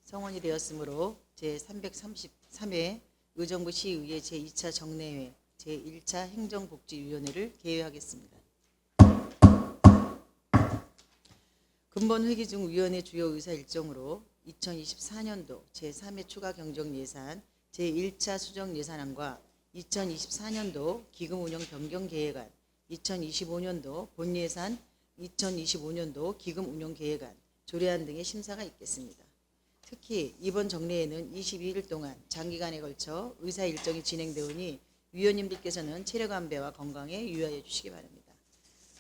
성원이 되었으므로 제333회 의정부 시의회 제2차 정례회 제1차 행정복지위원회를 개회하겠습니다. 근본 회기 중 위원회 주요 의사 일정으로 2024년도 제3회 추가 경정 예산 제1차 수정 예산안과 2024년도 기금 운영 변경 계획안, 2025년도 본 예산, 2025년도 기금 운영 계획안, 조례안 등의 심사가 있겠습니다. 특히 이번 정례에는 22일 동안 장기간에 걸쳐 의사 일정이 진행되오니 위원님들께서는 체력 안배와 건강에 유의하여 주시기 바랍니다.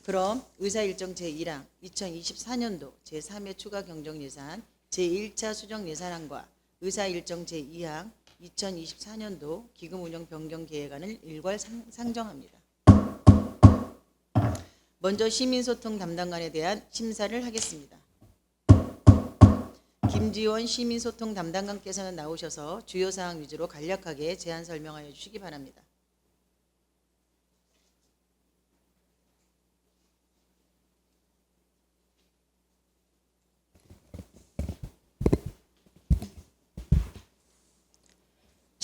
그럼 의사 일정 제1항 2024년도 제3회 추가 경정 예산 제1차 수정 예산안과 의사 일정 제2항 2024년도 기금 운영 변경 계획안을 일괄 상정합니다. 먼저 시민소통 담당관에 대한 심사를 하겠습니다. 김지원 시민소통 담당관께서는 나오셔서 주요 사항 위주로 간략하게 제안 설명하여 주시기 바랍니다.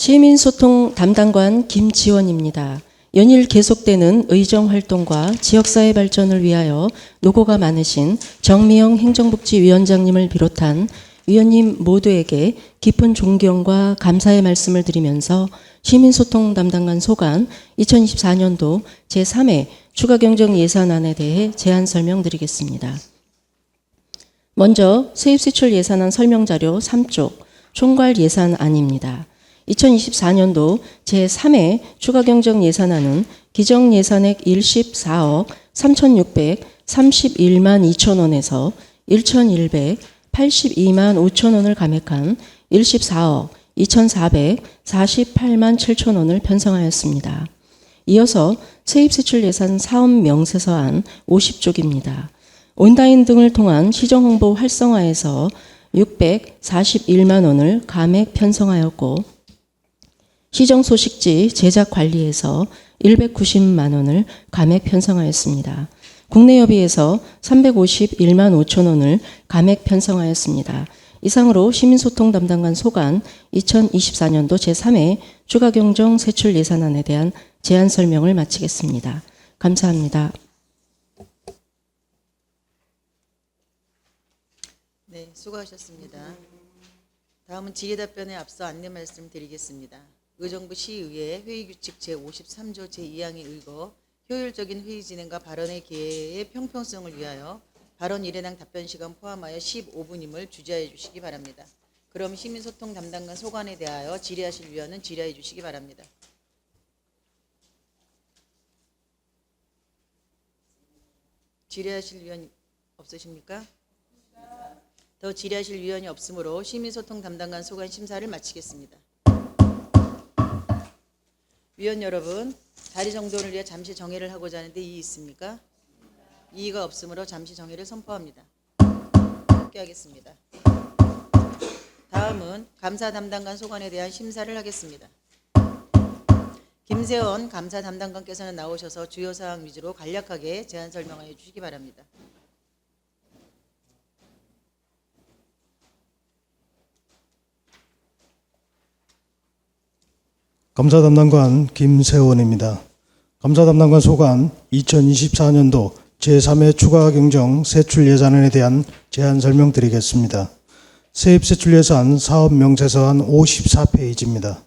시민소통 담당관 김지원입니다. 연일 계속되는 의정활동과 지역사회 발전을 위하여 노고가 많으신 정미영 행정복지위원장님을 비롯한 위원님 모두에게 깊은 존경과 감사의 말씀을 드리면서 시민소통 담당관 소관 2024년도 제3회 추가경정 예산안에 대해 제안 설명드리겠습니다. 먼저 세입세출 예산안 설명자료 3쪽 총괄 예산안입니다. 2024년도 제3회 추가경정 예산안은 기정예산액 14억 3,631만 2천 원에서 1,182만 5천 원을 감액한 14억 2,448만 7천 원을 편성하였습니다. 이어서 세입세출 예산 사업 명세서안 50쪽입니다. 온라인 등을 통한 시정홍보 활성화에서 641만 원을 감액 편성하였고 시정소식지 제작 관리에서 190만 원을 감액 편성하였습니다. 국내여비에서 351만 5천 원을 감액 편성하였습니다. 이상으로 시민소통 담당관 소관 2024년도 제3회 추가경정 세출 예산안에 대한 제안 설명을 마치겠습니다. 감사합니다. 네, 수고하셨습니다. 다음은 질의답변에 앞서 안내 말씀드리겠습니다. 의정부 시의회 회의규칙 제53조 제2항에 의거 효율적인 회의 진행과 발언의 기회의 평평성을 위하여 발언 1회당 답변 시간 포함하여 15분임을 주지하여 주시기 바랍니다. 그럼 시민소통 담당관 소관에 대하여 질의하실 위원은 질의해 주시기 바랍니다. 질의하실 위원 없으십니까? 더 질의하실 위원이 없으므로 시민소통 담당관 소관 심사를 마치겠습니다. 위원 여러분, 자리 정돈을 위해 잠시 정회를 하고자 하는데 이의 있습니까? 이의가 없으므로 잠시 정회를 선포합니다. 함께 하겠습니다. 다음은 감사 담당관 소관에 대한 심사를 하겠습니다. 김세원 감사 담당관께서는 나오셔서 주요 사항 위주로 간략하게 제안 설명하여 주시기 바랍니다. 감사 담당관 김세원입니다. 감사 담당관 소관 2024년도 제3회 추가 경정 세출 예산안에 대한 제안 설명드리겠습니다. 세입세출 예산 사업 명세서안 54페이지입니다.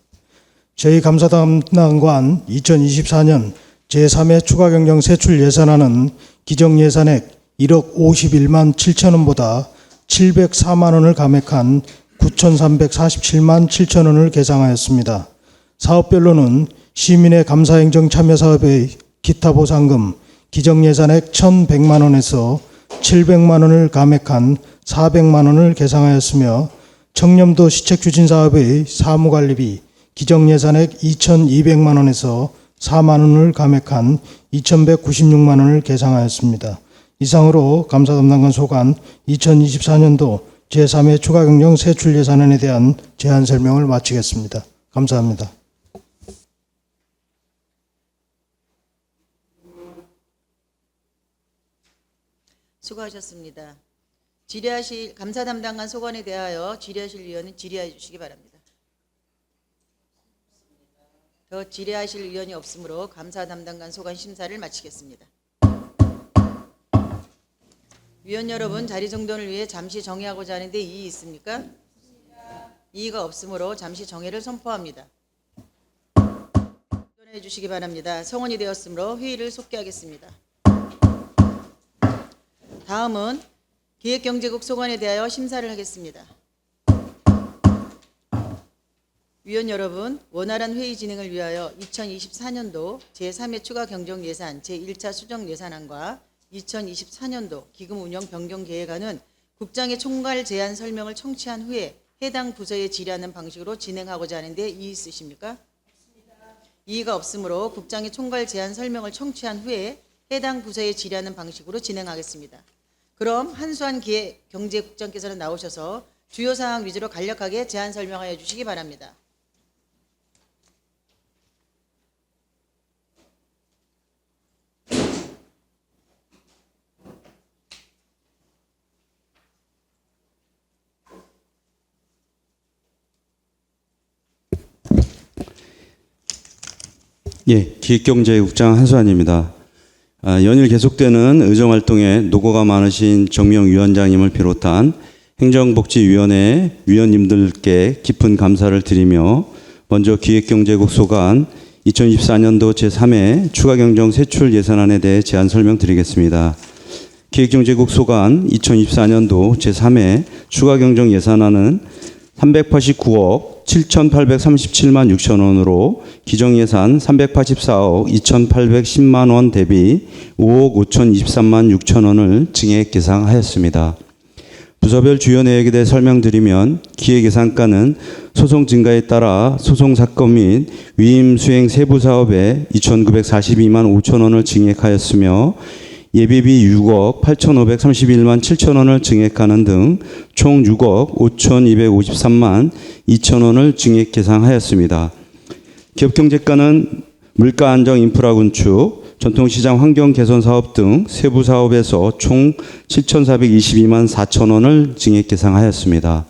저희 감사 담당관 2024년 제3회 추가 경정 세출 예산안은 기정 예산액 1억 51만 7천 원보다 704만 원을 감액한 9,347만 7천 원을 계상하였습니다. 사업별로는 시민의 감사행정 참여사업의 기타 보상금 기정예산액 1,100만 원에서 700만 원을 감액한 400만 원을 계상하였으며 청렴도 시책추진사업의 사무관리비 기정예산액 2,200만 원에서 4만 원을 감액한 2,196만 원을 계상하였습니다. 이상으로 감사 담당관 소관 2024년도 제3회 추가경정 세출 예산안에 대한 제안 설명을 마치겠습니다. 감사합니다. 수고하셨습니다. 감사 담당관 소관에 대하여 질의하실 위원은 질의해 주시기 바랍니다. 더 질의하실 위원이 없으므로 감사 담당관 소관 심사를 마치겠습니다. 위원 여러분, 자리 정돈을 위해 잠시 정회하고자 하는데 이의 있습니까? 이의가 없으므로 잠시 정회를 선포합니다. 정돈해 주시기 바랍니다. 성원이 되었으므로 회의를 속기하겠습니다. 다음은 기획경제국 소관에 대하여 심사를 하겠습니다. 위원 여러분, 원활한 회의 진행을 위하여 2024년도 제3회 추가 경정 예산 제1차 수정 예산안과 2024년도 기금 운영 변경 계획안은 국장의 총괄 제안 설명을 청취한 후에 해당 부서에 질의하는 방식으로 진행하고자 하는데 이의 있으십니까? 이의가 없으므로 국장의 총괄 제안 설명을 청취한 후에 해당 부서에 질의하는 방식으로 진행하겠습니다. 그럼 한수환 기획경제국장께서는 나오셔서 주요 사항 위주로 간략하게 제안 설명하여 주시기 바랍니다. 예, 기획경제국장 한수환입니다. 연일 계속되는 의정활동에 노고가 많으신 정명 위원장님을 비롯한 행정복지위원회 위원님들께 깊은 감사를 드리며 먼저 기획경제국 소관 2024년도 제3회 추가경정 세출 예산안에 대해 제안 설명드리겠습니다. 기획경제국 소관 2024년도 제3회 추가경정 예산안은 389억 7,837만 6천 원으로 기정예산 384억 2,810만 원 대비 5억 5,023만 6천 원을 증액 계상하였습니다. 부서별 주요 내역에 대해 설명드리면 기획예산가는 소송 증가에 따라 소송 사건 및 위임 수행 세부 사업에 2,942만 5천 원을 증액하였으며 예비비 6억 8,531만 7천 원을 증액하는 등 총 6억 5,253만 2천 원을 증액 계상하였습니다. 기업경제과는 물가 안정 인프라 건축, 전통시장 환경 개선 사업 등 세부 사업에서 총 7,422만 4천 원을 증액 계상하였습니다.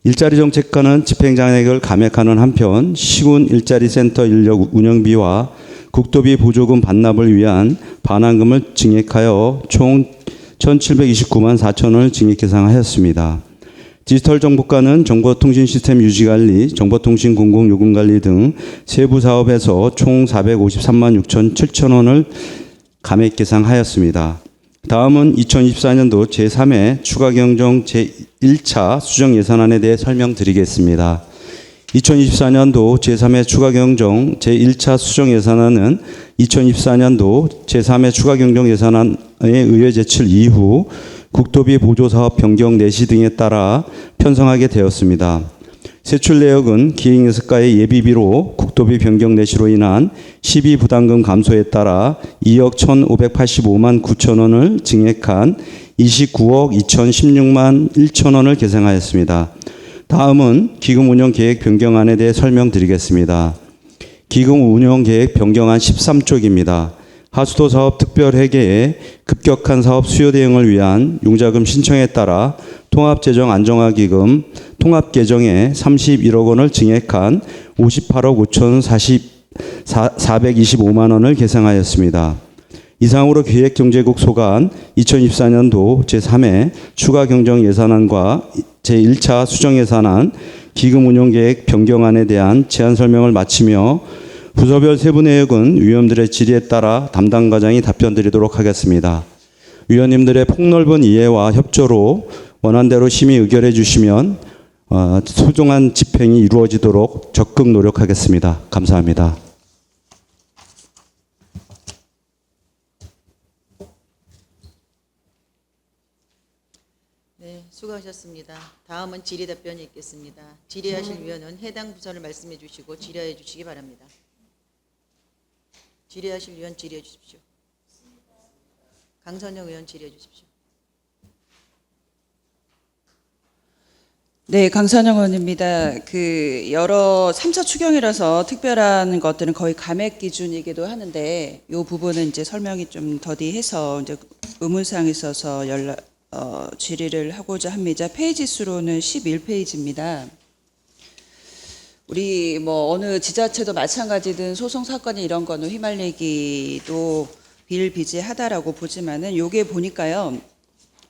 일자리 정책과는 집행장액을 감액하는 한편 시군 일자리센터 인력 운영비와 국도비 보조금 반납을 위한 반환금을 증액하여 총 1,729만 4천 원을 증액 계상하였습니다. 디지털 정보과는 정보통신 시스템 유지관리, 정보통신 공공요금관리 등 세부 사업에서 총 453만 6천 7천 원을 감액 계상하였습니다. 다음은 2024년도 제3회 추가경정 제1차 수정 예산안에 대해 설명드리겠습니다. 2024년도 제3회 추가경정 제1차 수정 예산안은 2024년도 제3회 추가경정 예산안의 의회 제출 이후 국도비 보조사업 변경 내시 등에 따라 편성하게 되었습니다. 세출 내역은 기획예산가의 예비비로 국도비 변경 내시로 인한 시비 부담금 감소에 따라 2억 1,585만 9천 원을 증액한 29억 2,016만 1천 원을 계상하였습니다. 다음은 기금 운영 계획 변경안에 대해 설명드리겠습니다. 기금 운영 계획 변경안 13쪽입니다. 하수도 사업 특별 회계에 급격한 사업 수요 대응을 위한 융자금 신청에 따라 통합재정 안정화기금 통합 계정에 31억 원을 증액한 58억 5,425만 원을 계상하였습니다. 이상으로 기획경제국 소관 2024년도 제3회 추가경정 예산안과 제1차 수정예산안 기금운용계획 변경안에 대한 제안 설명을 마치며 부서별 세부 내역은 위원들의 질의에 따라 담당 과장이 답변드리도록 하겠습니다. 위원님들의 폭넓은 이해와 협조로 원안대로 심의 의결해 주시면 소중한 집행이 이루어지도록 적극 노력하겠습니다. 감사합니다. 네, 수고하셨습니다. 다음은 질의 답변이 있겠습니다. 질의하실 위원은 해당 부서를 말씀해 주시고 질의해 주시기 바랍니다. 질의하실 위원 질의해 주십시오. 강선영 의원 질의해 주십시오. 네, 강선영 의원입니다. 여러 3차 추경이라서 특별한 것들은 거의 감액 기준이기도 하는데 이 부분은 이제 설명이 좀 더디해서 이제 의문사항이 있어서 질의를 하고자 합니다. 페이지 수로는 11페이지입니다. 우리 뭐 어느 지자체도 마찬가지든 소송 사건이 이런 거는 휘말리기도 비일비재하다라고 보지만은 요게 보니까요.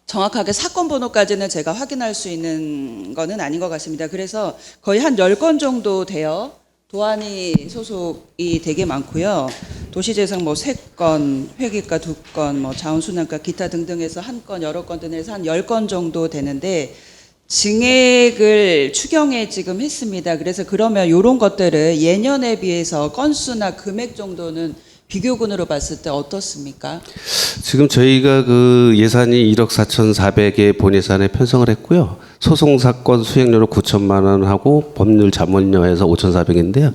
정확하게 사건 번호까지는 제가 확인할 수 있는 거는 아닌 것 같습니다. 그래서 거의 한 10건 정도 돼요. 도안이 소속이 되게 많고요. 도시재생 뭐 3건, 회계과 2건, 뭐 자원순환과 기타 등등해서 1건, 여러 건 등해서 한 10건 정도 되는데 증액을 추경에 지금 했습니다. 그래서 그러면 이런 것들을 예년에 비해서 건수나 금액 정도는 비교군으로 봤을 때 어떻습니까? 지금 저희가 그 예산이 1억 4,400에 본 예산에 편성을 했고요. 소송 사건 수행료로 9천만 원 하고 법률 자문료해서 5,400인데요.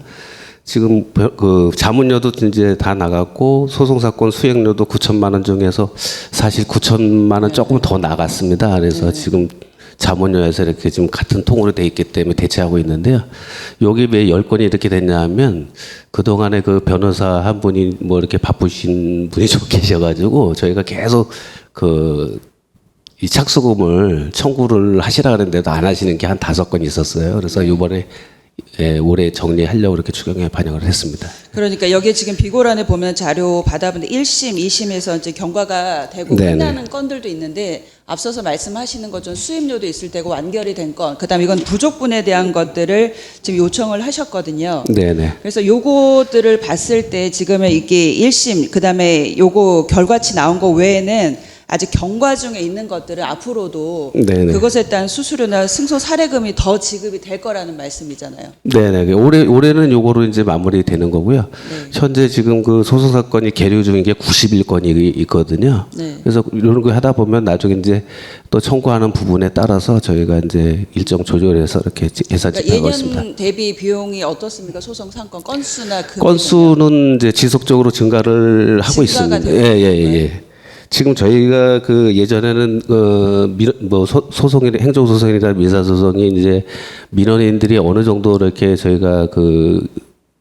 지금 그 자문료도 이제 다 나갔고 소송 사건 수행료도 9천만 원 중에서 사실 9천만 원 조금 더 나갔습니다. 그래서 지금 자문료에서 이렇게 지금 같은 통으로 돼 있기 때문에 대체하고 있는데요. 여기 왜 10건이 이렇게 됐냐 하면 그동안에 그 변호사 한 분이 뭐 이렇게 바쁘신 분이 좀 계셔가지고 저희가 계속 이 착수금을 청구를 하시라 그랬는데도 안 하시는 게 한 5건 있었어요. 그래서 이번에 올해 정리하려고 이렇게 추경에 반영을 했습니다. 그러니까 여기 지금 비고란에 보면 자료 받아보는데 1심, 2심에서 이제 경과가 되고 네네. 끝나는 건들도 있는데 앞서서 말씀하시는 것처럼 수임료도 있을 테고 완결이 된 건, 그다음에 이건 부족분에 대한 것들을 지금 요청을 하셨거든요. 네네. 그래서 요거들을 봤을 때 지금은 이게 1심, 그다음에 요거 결과치 나온 거 외에는 아직 경과 중에 있는 것들은 앞으로도 네네. 그것에 따른 수수료나 승소 사례금이 더 지급이 될 거라는 말씀이잖아요. 네네. 올해는 요거로 이제 마무리되는 거고요. 현재 지금 그 소송 사건이 계류 중인 게 91건이 있거든요. 네. 그래서 이런 거 하다 보면 나중에 이제 또 청구하는 부분에 따라서 저희가 이제 일정 조절해서 이렇게 예산 그러니까 집행하고 있습니다. 예년 대비 비용이 어떻습니까? 소송 상권 건수나 금액. 건수는 이제 지속적으로 증가를 하고 증가가 있습니다. 되고 예. 지금 저희가 그 예전에는 소송이 행정소송이나 민사소송이 이제 민원인들이 어느 정도 이렇게 저희가 그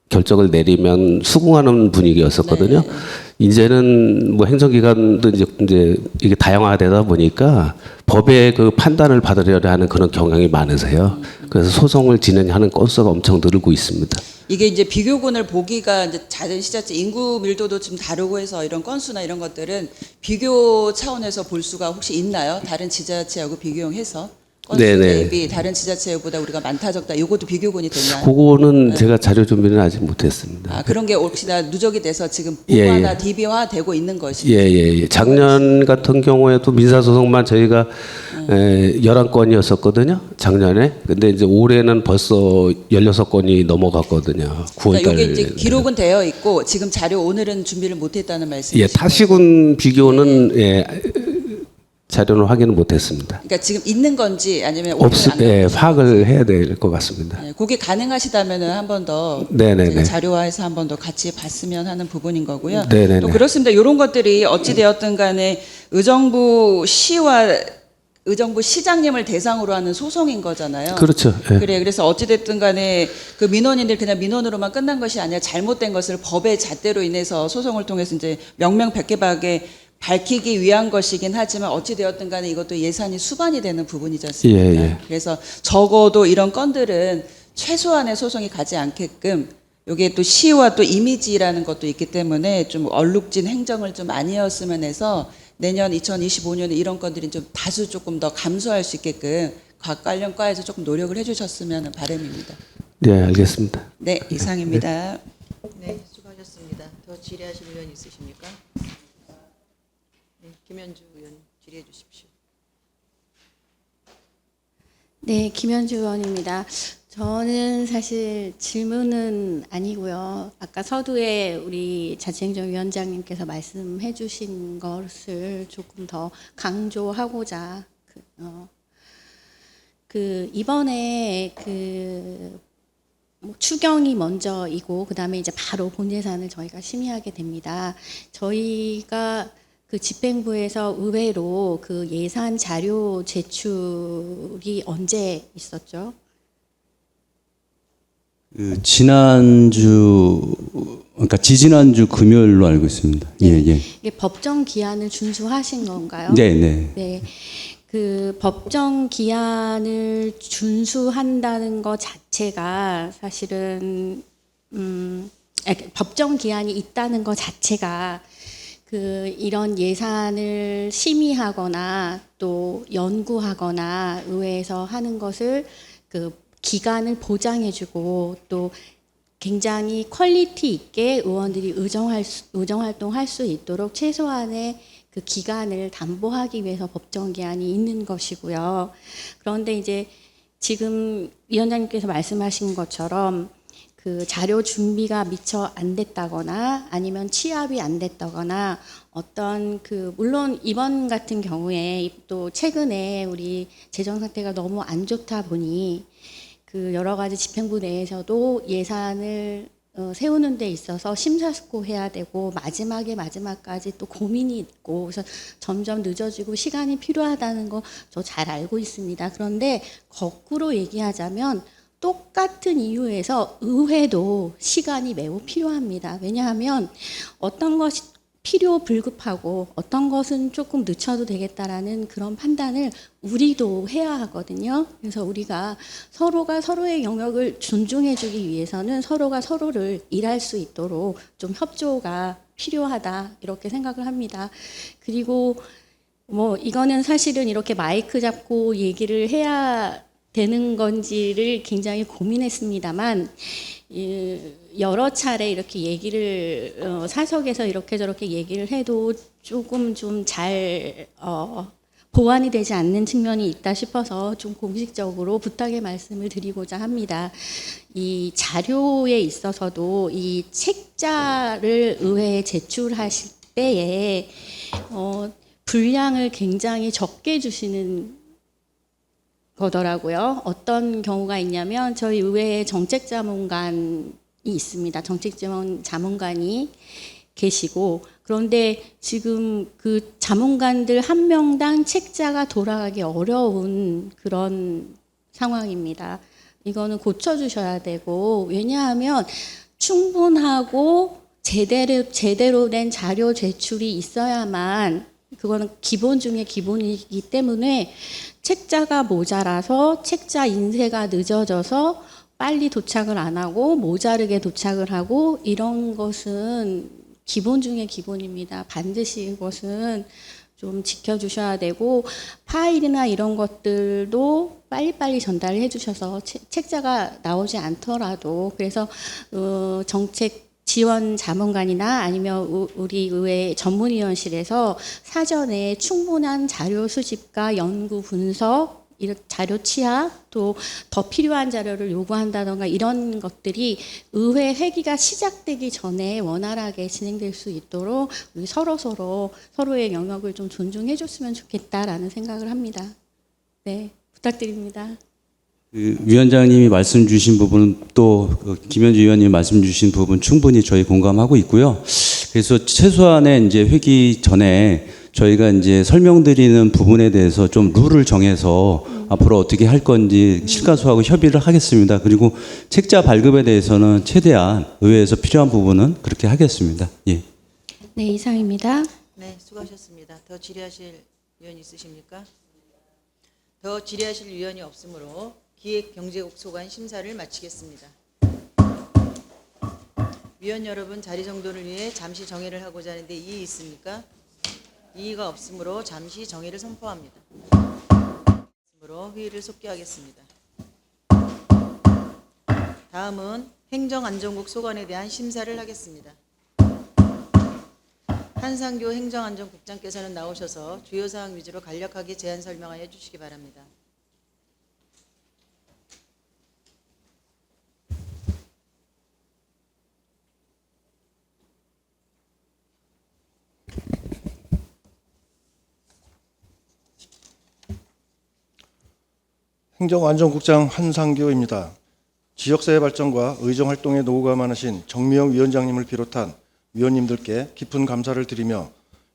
결정을 내리면 수긍하는 분위기였었거든요. 네. 이제는 뭐 행정기관도 이제 이게 다양화되다 보니까 법의 그 판단을 받으려고 하는 그런 경향이 많으세요. 그래서 소송을 진행하는 건수가 엄청 늘고 있습니다. 이게 이제 비교군을 보기가 이제 작은 시자체 인구 밀도도 좀 다르고 해서 이런 건수나 이런 것들은 비교 차원에서 볼 수가 혹시 있나요? 다른 지자체하고 비교해서 건수 네네. 대비 다른 지자체보다 우리가 많다 적다 이것도 비교군이 되나요? 그거는 제가 자료 준비는 아직 못했습니다. 아, 그런 게 혹시나 누적이 돼서 지금 예, 부과나 예. DB화 되고 있는 것이. 예. 작년 같은 경우에도 민사소송만 저희가 11건이었었거든요. 작년에. 근데 이제 올해는 벌써 16건이 넘어갔거든요. 9월 그러니까 달. 이게 이제 기록은 되어 있고 지금 자료 오늘은 준비를 못했다는 말씀이시죠? 예, 타시군 비교는 자료는 확인을 못했습니다. 그러니까 지금 있는 건지 아니면 오늘 안 예, 파악을 해야 될 것 같습니다. 네, 그게 가능하시다면은 한 번 더 네네네. 자료화해서 한 번 더 같이 봤으면 하는 부분인 거고요. 네네네. 또 그렇습니다. 이런 것들이 어찌 되었든 간에 의정부 시장님을 대상으로 하는 소송인 거잖아요. 그렇죠. 예. 그래, 그래서 어찌됐든 간에 그 민원인들 그냥 민원으로만 끝난 것이 아니라 잘못된 것을 법의 잣대로 인해서 소송을 통해서 이제 명명백백하게 밝히기 위한 것이긴 하지만 어찌되었든 간에 이것도 예산이 수반이 되는 부분이지 않습니까? 예. 그래서 적어도 이런 건들은 최소한의 소송이 가지 않게끔 이게 또 시와 또 이미지라는 것도 있기 때문에 좀 얼룩진 행정을 좀 아니었으면 해서 내년 2025년에 이런 건들이 좀 다수 조금 더 감소할 수 있게끔 각 관련 과에서 조금 노력을 해주셨으면 바람입니다. 네, 알겠습니다. 네, 이상입니다. 네, 수고하셨습니다. 더 질의하실 의원 있으십니까? 네, 김현주 의원 질의해 주십시오. 네, 김현주 의원입니다. 저는 사실 질문은 아니고요. 아까 서두에 우리 자치행정위원장님께서 말씀해 주신 것을 조금 더 강조하고자 이번에 뭐 추경이 먼저이고 그다음에 이제 바로 본 예산을 저희가 심의하게 됩니다. 저희가 그 집행부에서 의외로 그 예산 자료 제출이 언제 있었죠? 그 지난주 그러니까 지지난주 금요일로 알고 있습니다. 네. 예. 이게 법정 기한을 준수하신 건가요? 네. 네. 그 법정 기한을 준수한다는 것 자체가 사실은 법정 기한이 있다는 것 자체가 그 이런 예산을 심의하거나 또 연구하거나 의회에서 하는 것을 그 기간을 보장해주고 또 굉장히 퀄리티 있게 의원들이 의정 활동할 수 있도록 최소한의 그 기간을 담보하기 위해서 법정 기한이 있는 것이고요. 그런데 이제 지금 위원장님께서 말씀하신 것처럼 그 자료 준비가 미처 안 됐다거나 아니면 취합이 안 됐다거나 어떤 그 물론 이번 같은 경우에 또 최근에 우리 재정 상태가 너무 안 좋다 보니 그 여러 가지 집행부 내에서도 예산을 세우는 데 있어서 심사숙고해야 되고 마지막까지 또 고민이 있고 그래서 점점 늦어지고 시간이 필요하다는 거 저 잘 알고 있습니다. 그런데 거꾸로 얘기하자면 똑같은 이유에서 의회도 시간이 매우 필요합니다. 왜냐하면 어떤 것이 필요 불급하고 어떤 것은 조금 늦춰도 되겠다라는 그런 판단을 우리도 해야 하거든요. 그래서 우리가 서로가 서로의 영역을 존중해주기 위해서는 서로가 서로를 일할 수 있도록 좀 협조가 필요하다 이렇게 생각을 합니다. 그리고 뭐 이거는 사실은 이렇게 마이크 잡고 얘기를 해야 되는 건지를 굉장히 고민했습니다만 여러 차례 이렇게 얘기를 사석에서 이렇게 저렇게 얘기를 해도 조금 좀 잘 보완이 되지 않는 측면이 있다 싶어서 좀 공식적으로 부탁의 말씀을 드리고자 합니다. 이 자료에 있어서도 이 책자를 의회에 제출하실 때에 분량을 굉장히 적게 주시는 거더라고요. 어떤 경우가 있냐면 저희 의회에 정책자문관이 있습니다. 정책자문관이 계시고 그런데 지금 그 자문관들 한 명당 책자가 돌아가기 어려운 그런 상황입니다. 이거는 고쳐주셔야 되고 왜냐하면 충분하고 제대로 된 자료 제출이 있어야만 그거는 기본 중에 기본이기 때문에 책자가 모자라서 책자 인쇄가 늦어져서 빨리 도착을 안 하고 모자르게 도착을 하고 이런 것은 기본 중에 기본입니다. 반드시 이것은 좀 지켜주셔야 되고 파일이나 이런 것들도 빨리빨리 전달을 해주셔서 책자가 나오지 않더라도 그래서 정책 지원 자문관이나 아니면 우리 의회 전문위원실에서 사전에 충분한 자료 수집과 연구 분석, 이런 자료 취합, 또 더 필요한 자료를 요구한다던가 이런 것들이 의회 회기가 시작되기 전에 원활하게 진행될 수 있도록 우리 서로의 영역을 좀 존중해 줬으면 좋겠다라는 생각을 합니다. 네, 부탁드립니다. 그 위원장님이 말씀 주신 부분은 또 김현주 의원님이 말씀 주신 부분 충분히 저희 공감하고 있고요. 그래서 최소한의 이제 회기 전에 저희가 이제 설명드리는 부분에 대해서 좀 룰을 정해서 앞으로 어떻게 할 건지 실가수하고 협의를 하겠습니다. 그리고 책자 발급에 대해서는 최대한 의회에서 필요한 부분은 그렇게 하겠습니다. 예. 네, 이상입니다. 네, 수고하셨습니다. 더 질의하실 위원 있으십니까? 더 질의하실 위원이 없으므로 기획경제국 소관 심사를 마치겠습니다. 위원 여러분 자리 정돈을 위해 잠시 정회를 하고자 하는데 이의 있습니까? 이의가 없으므로 잠시 정회를 선포합니다. 회의를 속기하겠습니다. 다음은 행정안전국 소관에 대한 심사를 하겠습니다. 한상교 행정안전국장께서는 나오셔서 주요 사항 위주로 간략하게 제안 설명하여 주시기 바랍니다. 행정안전국장 한상교입니다. 지역사회 발전과 의정활동에 노고가 많으신 정미영 위원장님을 비롯한 위원님들께 깊은 감사를 드리며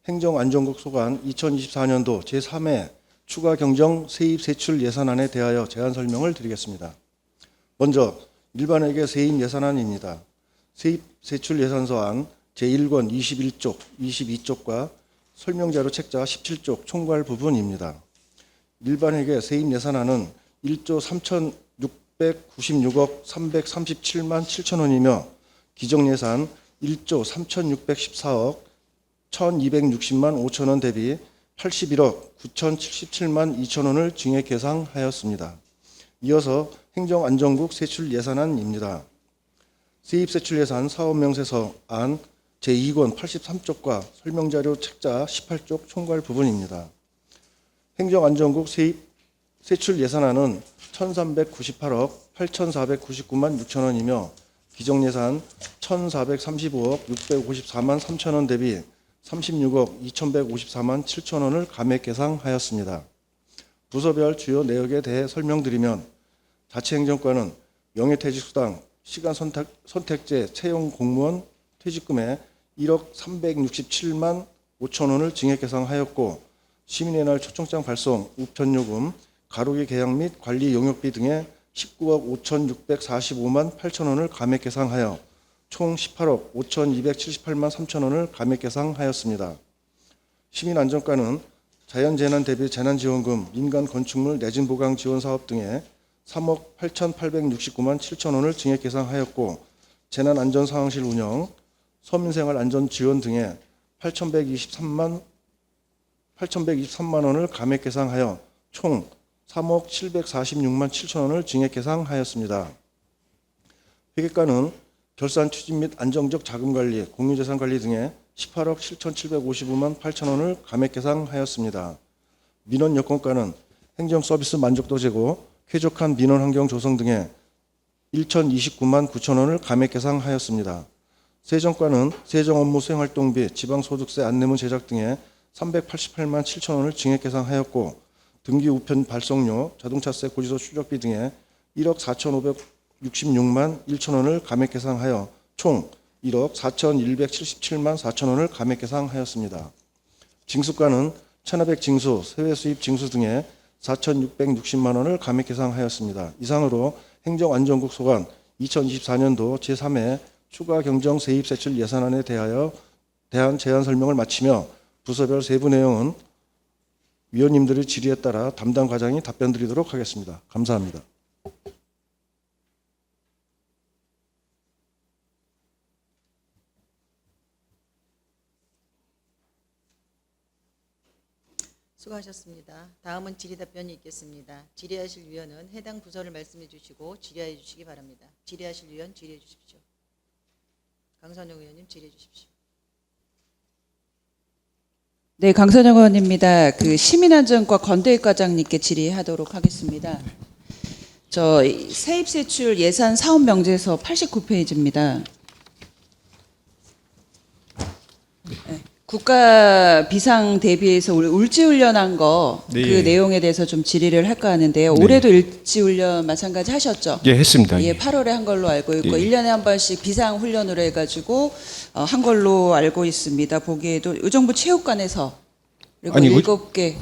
행정안전국 소관 2024년도 제3회 추가 경정 세입 세출 예산안에 대하여 제안 설명을 드리겠습니다. 먼저 일반회계 세입 예산안입니다. 세입 세출 예산서안 제1권 21쪽, 22쪽과 설명자료 책자 17쪽 총괄 부분입니다. 일반회계 세입 예산안은 1조 3,696억 337만 7천 원이며 기정예산 1조 3,614억 1,260만 5천 원 대비 81억 9,077만 2천 원을 증액 계상하였습니다. 이어서 행정안전국 세출 예산안입니다. 세입세출 예산 사업명세서안 제2권 83쪽과 설명자료 책자 18쪽 총괄 부분입니다. 행정안전국 세출 예산안은 1,398억 8,499만 6천 원이며 기정예산 1,435억 654만 3천 원 대비 36억 2,154만 7천 원을 감액 계상하였습니다. 부서별 주요 내역에 대해 설명드리면 자치행정과는 명예퇴직수당, 시간선택제 채용 공무원 퇴직금에 1억 367만 5천 원을 증액 계상하였고 시민의 날 초청장 발송, 우편요금, 가로기 계약 및 관리 용역비 등에 19억 5,645만 8천 원을 감액 계상하여 총 18억 5,278만 3천 원을 감액 계상하였습니다. 시민안전과는 자연재난 대비 재난지원금, 민간 건축물 내진 보강 지원 사업 등에 3억 8,869만 7천 원을 증액 계상하였고 재난안전상황실 운영, 서민생활 안전 지원 등에 8,123만 원을 감액 계상하여 총 3억 746만 7천 원을 증액 계상하였습니다. 회계과는 결산 추진 및 안정적 자금관리, 공유재산관리 등에 18억 7,755만 8천 원을 감액 계상하였습니다. 민원여건과는 행정서비스 만족도 제고, 쾌적한 민원환경 조성 등에 1,029만 9천 원을 감액 계상하였습니다. 세정과는 세정업무 수행활동비, 지방소득세 안내문 제작 등에 388만 7천 원을 증액 계상하였고 등기 우편 발송료, 자동차세 고지서 추적비 등에 1억 4,566만 1천 원을 감액 계상하여 총 1억 4,177만 4천 원을 감액 계상하였습니다. 징수과는 체납액 징수, 세외 수입 징수 등에 4,660만 원을 감액 계상하였습니다. 이상으로 행정안전국 소관 2024년도 제3회 추가 경정 세입세출 예산안에 대한 제안 설명을 마치며 부서별 세부 내용은 위원님들의 질의에 따라 담당 과장이 답변 드리도록 하겠습니다. 감사합니다. 수고하셨습니다. 다음은 질의답변이 있겠습니다. 질의하실 위원은 해당 부서를 말씀해 주시고 질의해 주시기 바랍니다. 질의하실 위원 질의해 주십시오. 강선영 의원님 질의해 주십시오. 네, 강선영 의원입니다. 그 시민안전과 건대익 과장님께 질의하도록 하겠습니다. 저 세입세출 예산 사업명제서 89페이지입니다. 네, 국가 비상 대비해서 울지훈련한 거 그 네. 내용에 대해서 좀 질의를 할까 하는데요. 네. 올해도 일지훈련 마찬가지 하셨죠? 예, 했습니다. 예, 예. 8월에 한 걸로 알고 있고 예. 1년에 한 번씩 비상훈련으로 해가지고 한 걸로 알고 있습니다. 보기에도 의정부 체육관에서 그리고 아니, 7개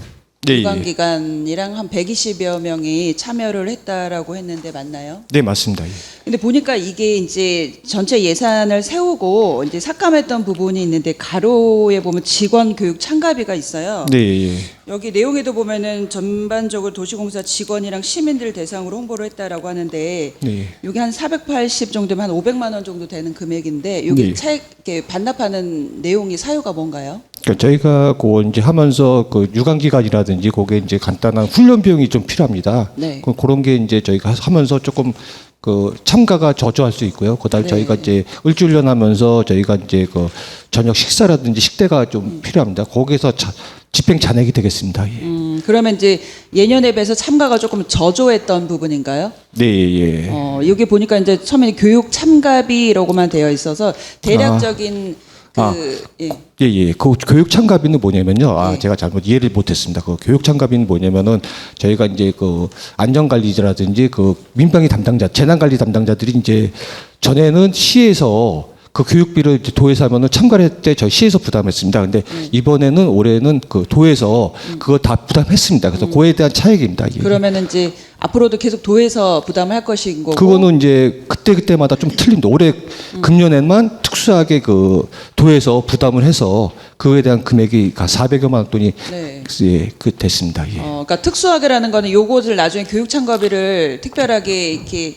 네, 유관기관이랑 한 120여 명이 참여를 했다라고 했는데 맞나요? 네, 맞습니다. 예. 근데 보니까 이게 이제 전체 예산을 세우고 이제 삭감했던 부분이 있는데 가로에 보면 직원 교육 참가비가 있어요. 네, 예. 여기 내용에도 보면은 전반적으로 도시공사 직원이랑 시민들 대상으로 홍보를 했다라고 하는데 네. 이게 한 480 정도면 한 500만 원 정도 되는 금액인데 여기 네. 이렇게 반납하는 내용이 사유가 뭔가요? 그러니까 저희가 그 이제 하면서 그 유관기관이라든지 그게 이제 간단한 훈련 비용이 좀 필요합니다. 네. 그런 게 이제 저희가 하면서 조금 그 참가가 저조할 수 있고요. 그다음에 네. 저희가 이제 을지훈련하면서 저희가 이제 그 저녁 식사라든지 식대가 좀 필요합니다. 거기서 집행 잔액이 되겠습니다. 예. 그러면 이제 예년에 비해서 참가가 조금 저조했던 부분인가요? 네, 예. 여기 보니까 이제 처음에 교육 참가비라고만 되어 있어서 대략적인 예. 예, 예. 그 교육 참가비는 뭐냐면요. 네. 제가 잘못 이해를 못했습니다. 그 교육 참가비는 뭐냐면은 저희가 이제 그 안전관리자라든지 그 민방위 담당자, 재난관리 담당자들이 이제 전에는 시에서 그 교육비를 이제 도에서 하면은 참가를 할 때 저희 시에서 부담했습니다. 근데 이번에는 올해는 그 도에서 그거 다 부담했습니다. 그래서 그에 대한 차이입니다. 예. 그러면은 이제 앞으로도 계속 도에서 부담을 할 것인 거고. 그거는 이제 그때마다 좀 틀립니다. 올해 금년에만 특수하게 그 도에서 부담을 해서 그거에 대한 금액이 400여만 원 돈이 네. 예, 그 됐습니다. 예. 그러니까 특수하게라는 거는 요것을 나중에 교육창업비를 특별하게 이렇게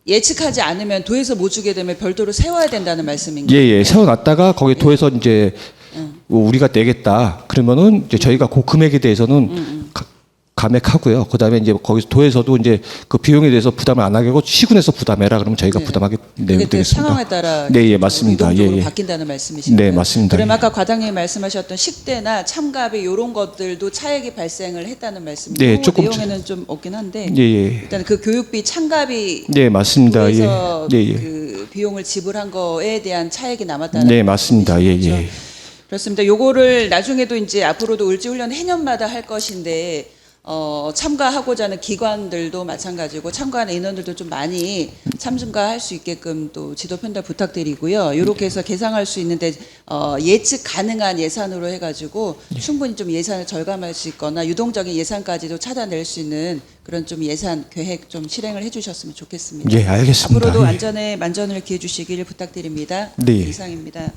예측하지 않으면 도에서 못 주게 되면 별도로 세워야 된다는 말씀인가요? 예, 예. 세워놨다가 거기 도에서 이제 우리가 내겠다. 그러면은 이제 저희가 그 금액에 대해서는 감액하고요. 그다음에 이제 거기서 도에서도 이제 그 비용에 대해서 부담을 안 하게 하고 시군에서 부담해라. 그러면 저희가 네. 부담하게 그게 또 되겠습니다. 상황에 따라 네, 예, 맞습니다. 유동적으로 예, 예. 바뀐다는 말씀이신가요? 네, 맞습니다. 그럼 예. 아까 과장님이 말씀하셨던 식대나 참가비 이런 것들도 차액이 발생을 했다는 말씀이고 네, 조금 내용에는 좀 없긴 한데 예, 예. 일단 그 교육비 참가비 네, 맞습니다. 예. 도에서 예, 예. 그 비용을 지불한 거에 대한 차액이 남았다는 네, 맞습니다. 예, 말씀이시죠? 예. 그렇습니다. 요거를 나중에도 이제 앞으로도 을지훈련 해년마다 할 것인데 참가하고자 하는 기관들도 마찬가지고 참가하는 인원들도 좀 많이 참가할 수 있게끔 또 지도 편달 부탁드리고요. 이렇게 해서 계상할 수 있는데 예측 가능한 예산으로 해가지고 충분히 좀 예산을 절감할 수 있거나 유동적인 예산까지도 찾아낼 수 있는 그런 좀 예산 계획 좀 실행을 해주셨으면 좋겠습니다. 예, 알겠습니다. 앞으로도 예. 안전에 만전을 기해 주시길 부탁드립니다. 네. 이상입니다.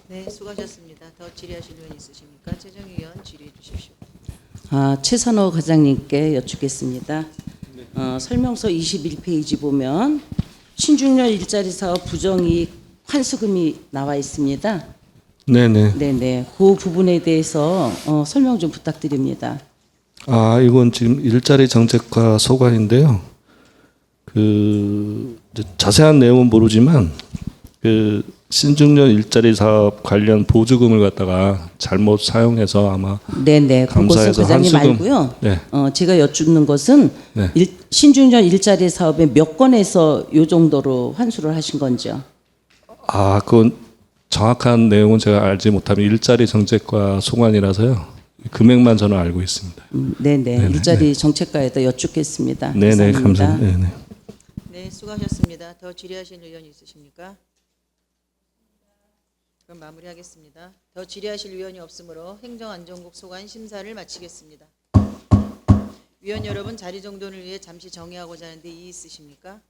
네, 수고하셨습니다. 더 질의하실 의원 있으십니까? 최정의원 질의해 주십시오. 최선호 과장님께 여쭙겠습니다. 설명서 21페이지 보면 신중년 일자리 사업 부정이익 환수금이 나와 있습니다. 네네. 네네. 그 부분에 대해서 설명 좀 부탁드립니다. 이건 지금 일자리 정책과 소관인데요. 이제 자세한 내용은 모르지만 신중년 일자리 사업 관련 보조금을 갖다가 잘못 사용해서 아마 네네. 그것은 감사해서 과장님 환수금. 알고요. 네. 제가 여쭙는 것은 네. 신중년 일자리 사업의 몇 건에서 요 정도로 환수를 하신 건지요? 그건 정확한 내용은 제가 알지 못하면 일자리 정책과 소관이라서요. 금액만 저는 알고 있습니다. 네네. 네네. 일자리 정책과에다 여쭙겠습니다. 네네, 이상입니다. 감사합니다. 네네. 네, 수고하셨습니다. 더 질의하실 의원 있으십니까? 그럼 마무리하겠습니다. 더 질의하실 의원이 없으므로 행정안전국 소관 심사를 마치겠습니다. 위원 여러분, 자리 정돈을 위해 잠시 정회하고자 하는데 이의 있으십니까?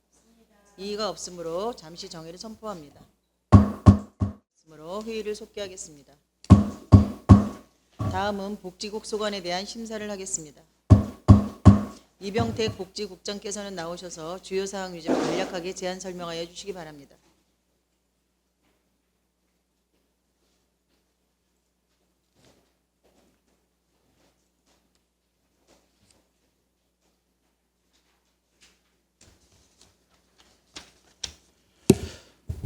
이의가 없으므로 잠시 정회를 선포합니다. 없으므로 회의를 속기하겠습니다. 다음은 복지국 소관에 대한 심사를 하겠습니다. 이병택 복지국장께서는 나오셔서 주요 사항 위주로 간략하게 제안 설명하여 주시기 바랍니다.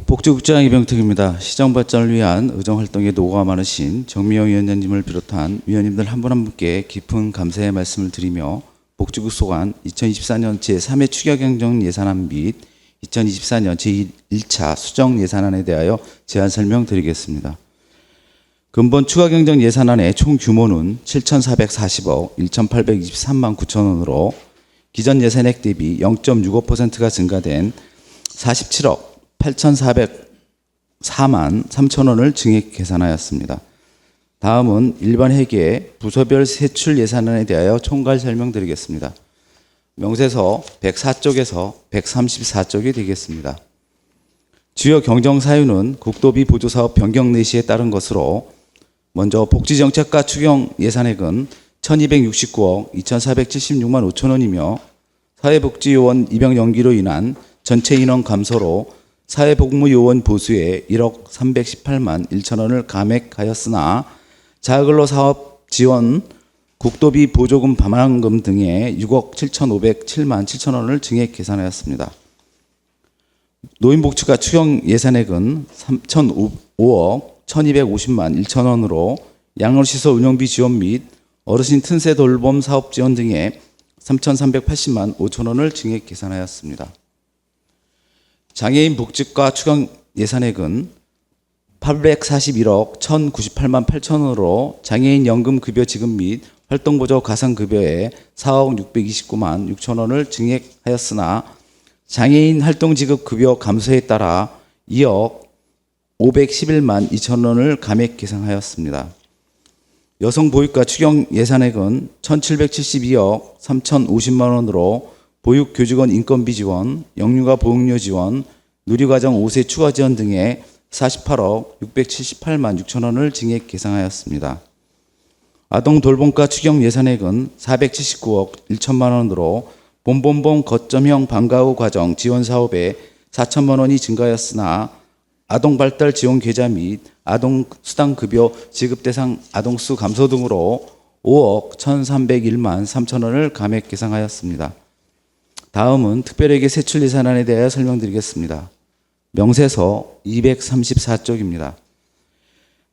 복지국장 이병택입니다. 시정 발전을 위한 의정 활동에 노고가 많으신 정미영 위원장님을 비롯한 위원님들 한 분 한 분께 깊은 감사의 말씀을 드리며 복지국 소관 2024년 제3회 추가경정 예산안 및 2024년 제1차 수정 예산안에 대하여 제안 설명드리겠습니다. 근본 추가경정 예산안의 총 규모는 7,440억 1,823만 9천 원으로 기존 예산액 대비 0.65%가 증가된 47억 8,404만 3천 원을 증액 계산하였습니다. 다음은 일반 회계 부서별 세출 예산안에 대하여 총괄 설명드리겠습니다. 명세서 104쪽에서 134쪽이 되겠습니다. 주요 경정 사유는 국도비 보조사업 변경 내시에 따른 것으로 먼저 복지정책과 추경 예산액은 1,269억 2,476만 5천 원이며 사회복지요원 입영 연기로 인한 전체 인원 감소로 사회복무요원 보수에 1억 318만 1천 원을 감액하였으나 자가근로 사업 지원 국도비 보조금 반환금 등의 6억 7,507만 7천 원을 증액 계산하였습니다. 노인복지과 추경 예산액은 3,005억 1,250만 1천 원으로 양로시설 운영비 지원 및 어르신 튼세 돌봄 사업 지원 등의 3,380만 5천 원을 증액 계산하였습니다. 장애인 복지과 추경 예산액은 841억 1,098만 8천 원으로 장애인 연금 급여 지급 및 활동보조 가상급여에 4억 629만 6천 원을 증액하였으나 장애인 활동지급 급여 감소에 따라 2억 511만 2천 원을 감액 계산하였습니다. 여성보육과 추경 예산액은 1,772억 3,050만 원으로 보육교직원 인건비 지원, 영유아 보육료 지원, 누리과정 5세 추가 지원 등의 48억 678만 6천 원을 증액 계상하였습니다. 아동 돌봄과 추경 예산액은 479억 1천만 원으로 본본봉 거점형 방과 후 과정 지원 사업에 4천만 원이 증가하였으나 아동 발달 지원 계좌 및 아동 수당 급여 지급 대상 아동 수 감소 등으로 5억 1,301만 3천 원을 감액 계상하였습니다. 다음은 특별회계 세출 예산안에 대하여 설명드리겠습니다. 명세서 234쪽입니다.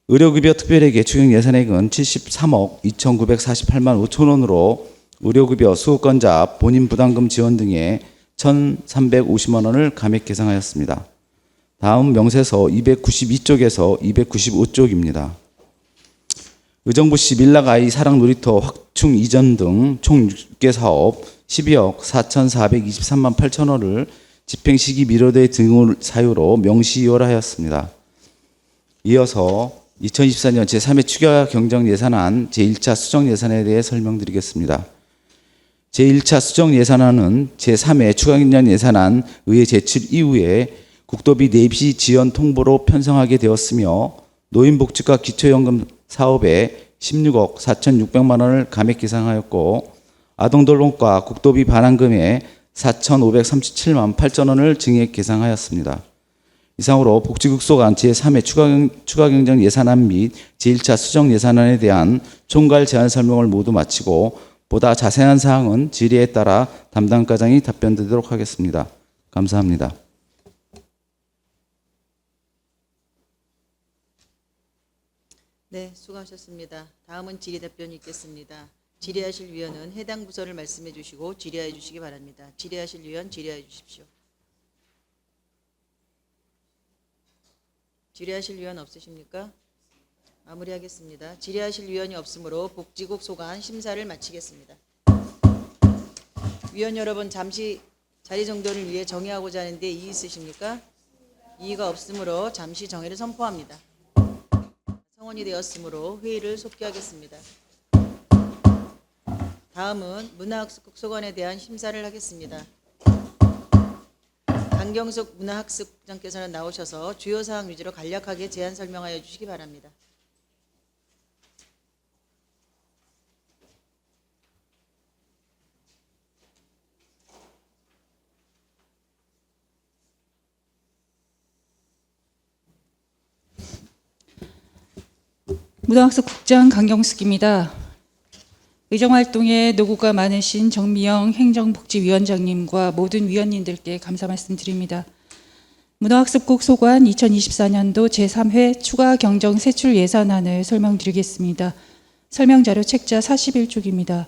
의료급여 특별회계 추경 예산액은 73억 2,948만 5천 원으로 의료급여 수급권자 본인 부담금 지원 등에 1,350만 원을 감액 계상하였습니다. 다음 명세서 292쪽에서 295쪽입니다. 의정부시 밀락아이 사랑놀이터 확충 이전 등 총 6개 사업 12억 4,423만 8천 원을 집행시기 미뤄대 등을 사유로 명시이월하였습니다. 이어서 2024년 제3회 추가 경정 예산안 제1차 수정 예산에 대해 설명드리겠습니다. 제1차 수정 예산안은 제3회 추가 경정 예산안 의회 제출 이후에 국도비 내비 지원 통보로 편성하게 되었으며 노인복지과 기초연금 사업에 16억 4,600만 원을 감액 계상하였고 아동돌봄과 국도비 반환금에 4,537만 8천 원을 증액 계상하였습니다. 이상으로 복지국소관 제3회 추가 경정 예산안 및 제1차 수정 예산안에 대한 총괄 제안 설명을 모두 마치고 보다 자세한 사항은 질의에 따라 담당 과장이 답변드리도록 하겠습니다. 감사합니다. 네, 수고하셨습니다. 다음은 질의 답변이 있겠습니다. 질의하실 위원은 해당 부서를 말씀해 주시고 질의해 주시기 바랍니다. 질의하실 위원 질의해 주십시오. 질의하실 위원 없으십니까? 마무리하겠습니다. 질의하실 위원이 없으므로 복지국 소관 심사를 마치겠습니다. 위원 여러분, 잠시 자리 정돈을 위해 정의하고자 하는데 이의 있으십니까? 이의가 없으므로 잠시 정의를 선포합니다. 성원이 되었으므로 회의를 속기하겠습니다. 다음은 문화학습국소관에 대한 심사를 하겠습니다. 강경숙 문화학습국장께서는 나오셔서 주요 사항 위주로 간략하게 제안 설명하여 주시기 바랍니다. 문화학습국장 강경숙입니다. 의정활동에 노고가 많으신 정미영 행정복지위원장님과 모든 위원님들께 감사 말씀드립니다. 문화학습국 소관 2024년도 제3회 추가 경정 세출 예산안을 설명드리겠습니다. 설명자료 책자 41쪽입니다.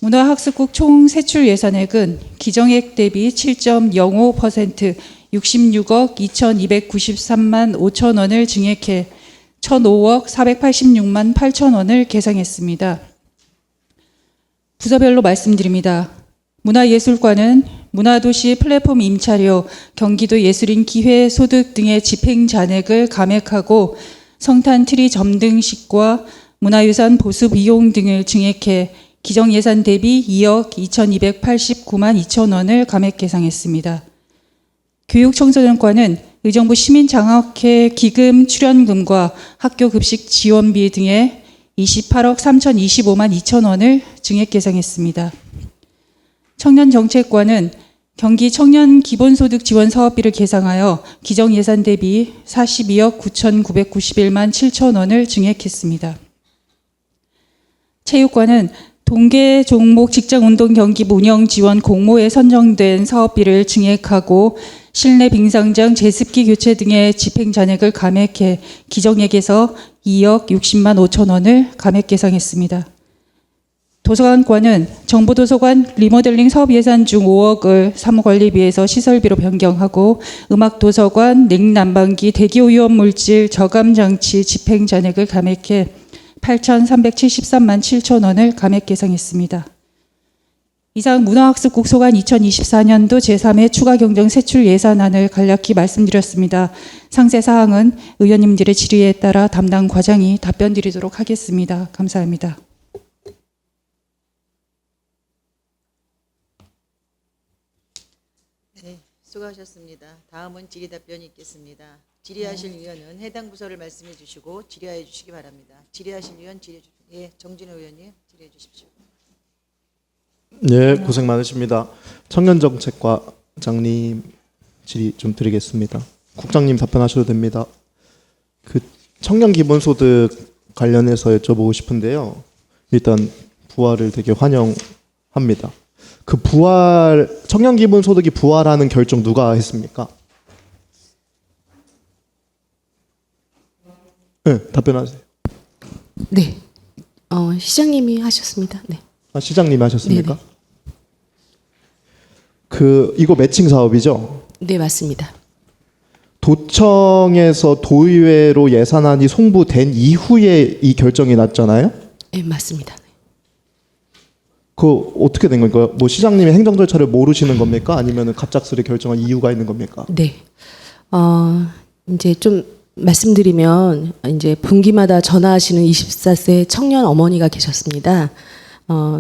문화학습국 총 세출 예산액은 기정액 대비 7.05% 66억 2,293만 5천 원을 증액해 1,005억 486만 8천 원을 계상했습니다. 부서별로 말씀드립니다. 문화예술관은 문화도시 플랫폼 임차료, 경기도 예술인 기회 소득 등의 집행 잔액을 감액하고 성탄 트리 점등식과 문화유산 보수 비용 등을 증액해 기정예산 대비 2억 2,289만 2천 원을 감액 계상했습니다. 교육청소년과는 의정부 시민장학회 기금 출연금과 학교급식 지원비 등의 28억 3,025만 2천 원을 증액 계상했습니다. 청년정책과는 경기 청년 기본소득 지원 사업비를 계상하여 기정예산 대비 42억 9,991만 7천 원을 증액했습니다. 체육과는 동계 종목 직장운동 경기 운영 지원 공모에 선정된 사업비를 증액하고 실내 빙상장 제습기 교체 등의 집행 잔액을 감액해 기정액에서 2억 60만 5천 원을 감액 계상했습니다. 도서관과는 정보도서관 리모델링 사업 예산 중 5억을 사무관리비에서 시설비로 변경하고 음악도서관 냉난방기 대기오염 물질 저감장치 집행 잔액을 감액해 8,373만 7천 원을 감액 계상했습니다. 이상 문화학습국 소관 2024년도 제3회 추가 경정 세출 예산안을 간략히 말씀드렸습니다. 상세 사항은 의원님들의 질의에 따라 담당 과장이 답변 드리도록 하겠습니다. 감사합니다. 네, 수고하셨습니다. 다음은 질의 답변이 있겠습니다. 질의하실 위원은 해당 부서를 말씀해 주시고 질의해 주시기 바랍니다. 질의하실 위원 질의해 주십시오. 예, 정진호 의원님 질의해 주십시오. 네, 고생 많으십니다. 청년정책과장님 질의 좀 드리겠습니다. 국장님 답변하셔도 됩니다. 그 청년 기본소득 관련해서 여쭤보고 싶은데요. 일단 부활을 되게 환영합니다. 그 부활 청년 기본소득이 부활하는 결정 누가 했습니까? 네, 답변하세요. 네, 시장님이 하셨습니다. 네. 아, 시장님이 하셨습니까? 네네. 그 이거 매칭 사업이죠? 네, 맞습니다. 도청에서 도의회로 예산안이 송부된 이후에 이 결정이 났잖아요. 네, 맞습니다. 그 어떻게 된 건가요? 뭐 시장님이 행정 절차를 모르시는 겁니까? 아니면 갑작스레 결정한 이유가 있는 겁니까? 네. 이제 좀 말씀드리면 이제 분기마다 전화하시는 24세 청년 어머니가 계셨습니다.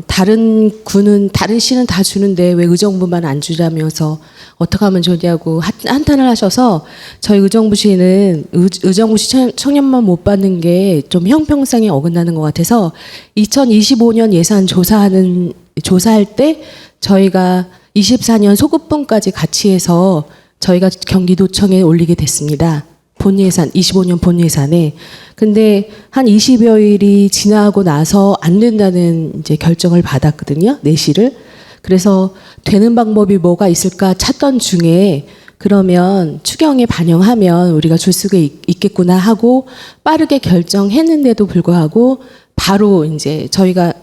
다른 구는 다른 시는 다 주는데 왜 의정부만 안 주자면서 어떻게 하면 좋냐고 한탄을 하셔서 저희 의정부시는 의정부시 청년만 못 받는 게 좀 형평성에 어긋나는 것 같아서 2025년 예산 조사할 때 저희가 24년 소급분까지 같이 해서 저희가 경기도청에 올리게 됐습니다. 본 예산, 25년 본 예산에. 근데 한 20여일이 지나고 나서 안 된다는 이제 결정을 받았거든요. 내시를. 그래서 되는 방법이 뭐가 있을까 찾던 중에 그러면 추경에 반영하면 우리가 줄 수가 있겠구나 하고 빠르게 결정했는데도 불구하고 바로 이제 저희가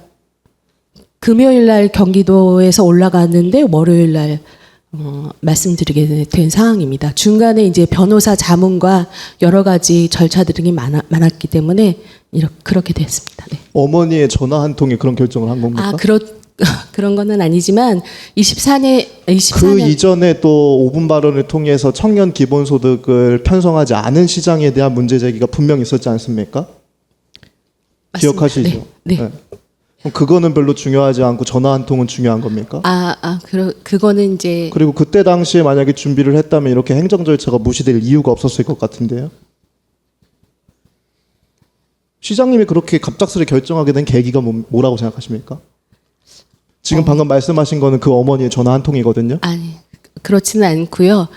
금요일 날 경기도에서 올라갔는데 월요일 날 말씀드리게 된 상황입니다. 중간에 이제 변호사 자문과 여러 가지 절차들이 많았기 때문에 그렇게 됐습니다. 네. 어머니의 전화 한 통에 그런 결정을 한 겁니까? 그런 거는 아니지만 24년 그 이전에 또 5분 발언을 통해서 청년 기본소득을 편성하지 않은 시장에 대한 문제 제기가 분명히 있었지 않습니까? 맞습니다. 기억하시죠? 네. 그럼 그거는 별로 중요하지 않고 전화 한 통은 중요한 겁니까? 그거는 이제 그리고 그때 당시에 만약에 준비를 했다면 이렇게 행정 절차가 무시될 이유가 없었을 것 같은데요. 시장님이 그렇게 갑작스레 결정하게 된 계기가 뭐라고 생각하십니까? 지금 방금 말씀하신 거는 그 어머니의 전화 한 통이거든요. 아니, 그렇지는 않고요.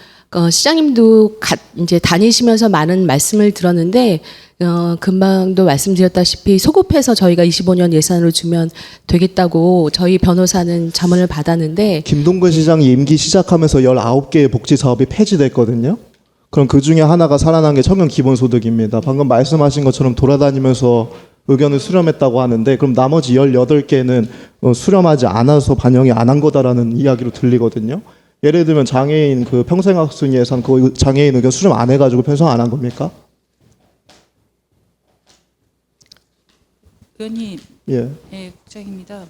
시장님도 이제 다니시면서 많은 말씀을 들었는데 금방도 말씀드렸다시피 소급해서 저희가 25년 예산으로 주면 되겠다고 저희 변호사는 자문을 받았는데 김동근 시장이 임기 시작하면서 19개의 복지 사업이 폐지됐거든요. 그럼 그 중에 하나가 살아난 게 청년 기본소득입니다. 방금 말씀하신 것처럼 돌아다니면서 의견을 수렴했다고 하는데 그럼 나머지 18개는 수렴하지 않아서 반영이 안 한 거다라는 이야기로 들리거든요. 예를 들면 장애인 그 평생학습 예산 그 장애인 의견 수렴 안 해가지고 편성 안 한 겁니까? 의원님, 예. 네, 국장입니다.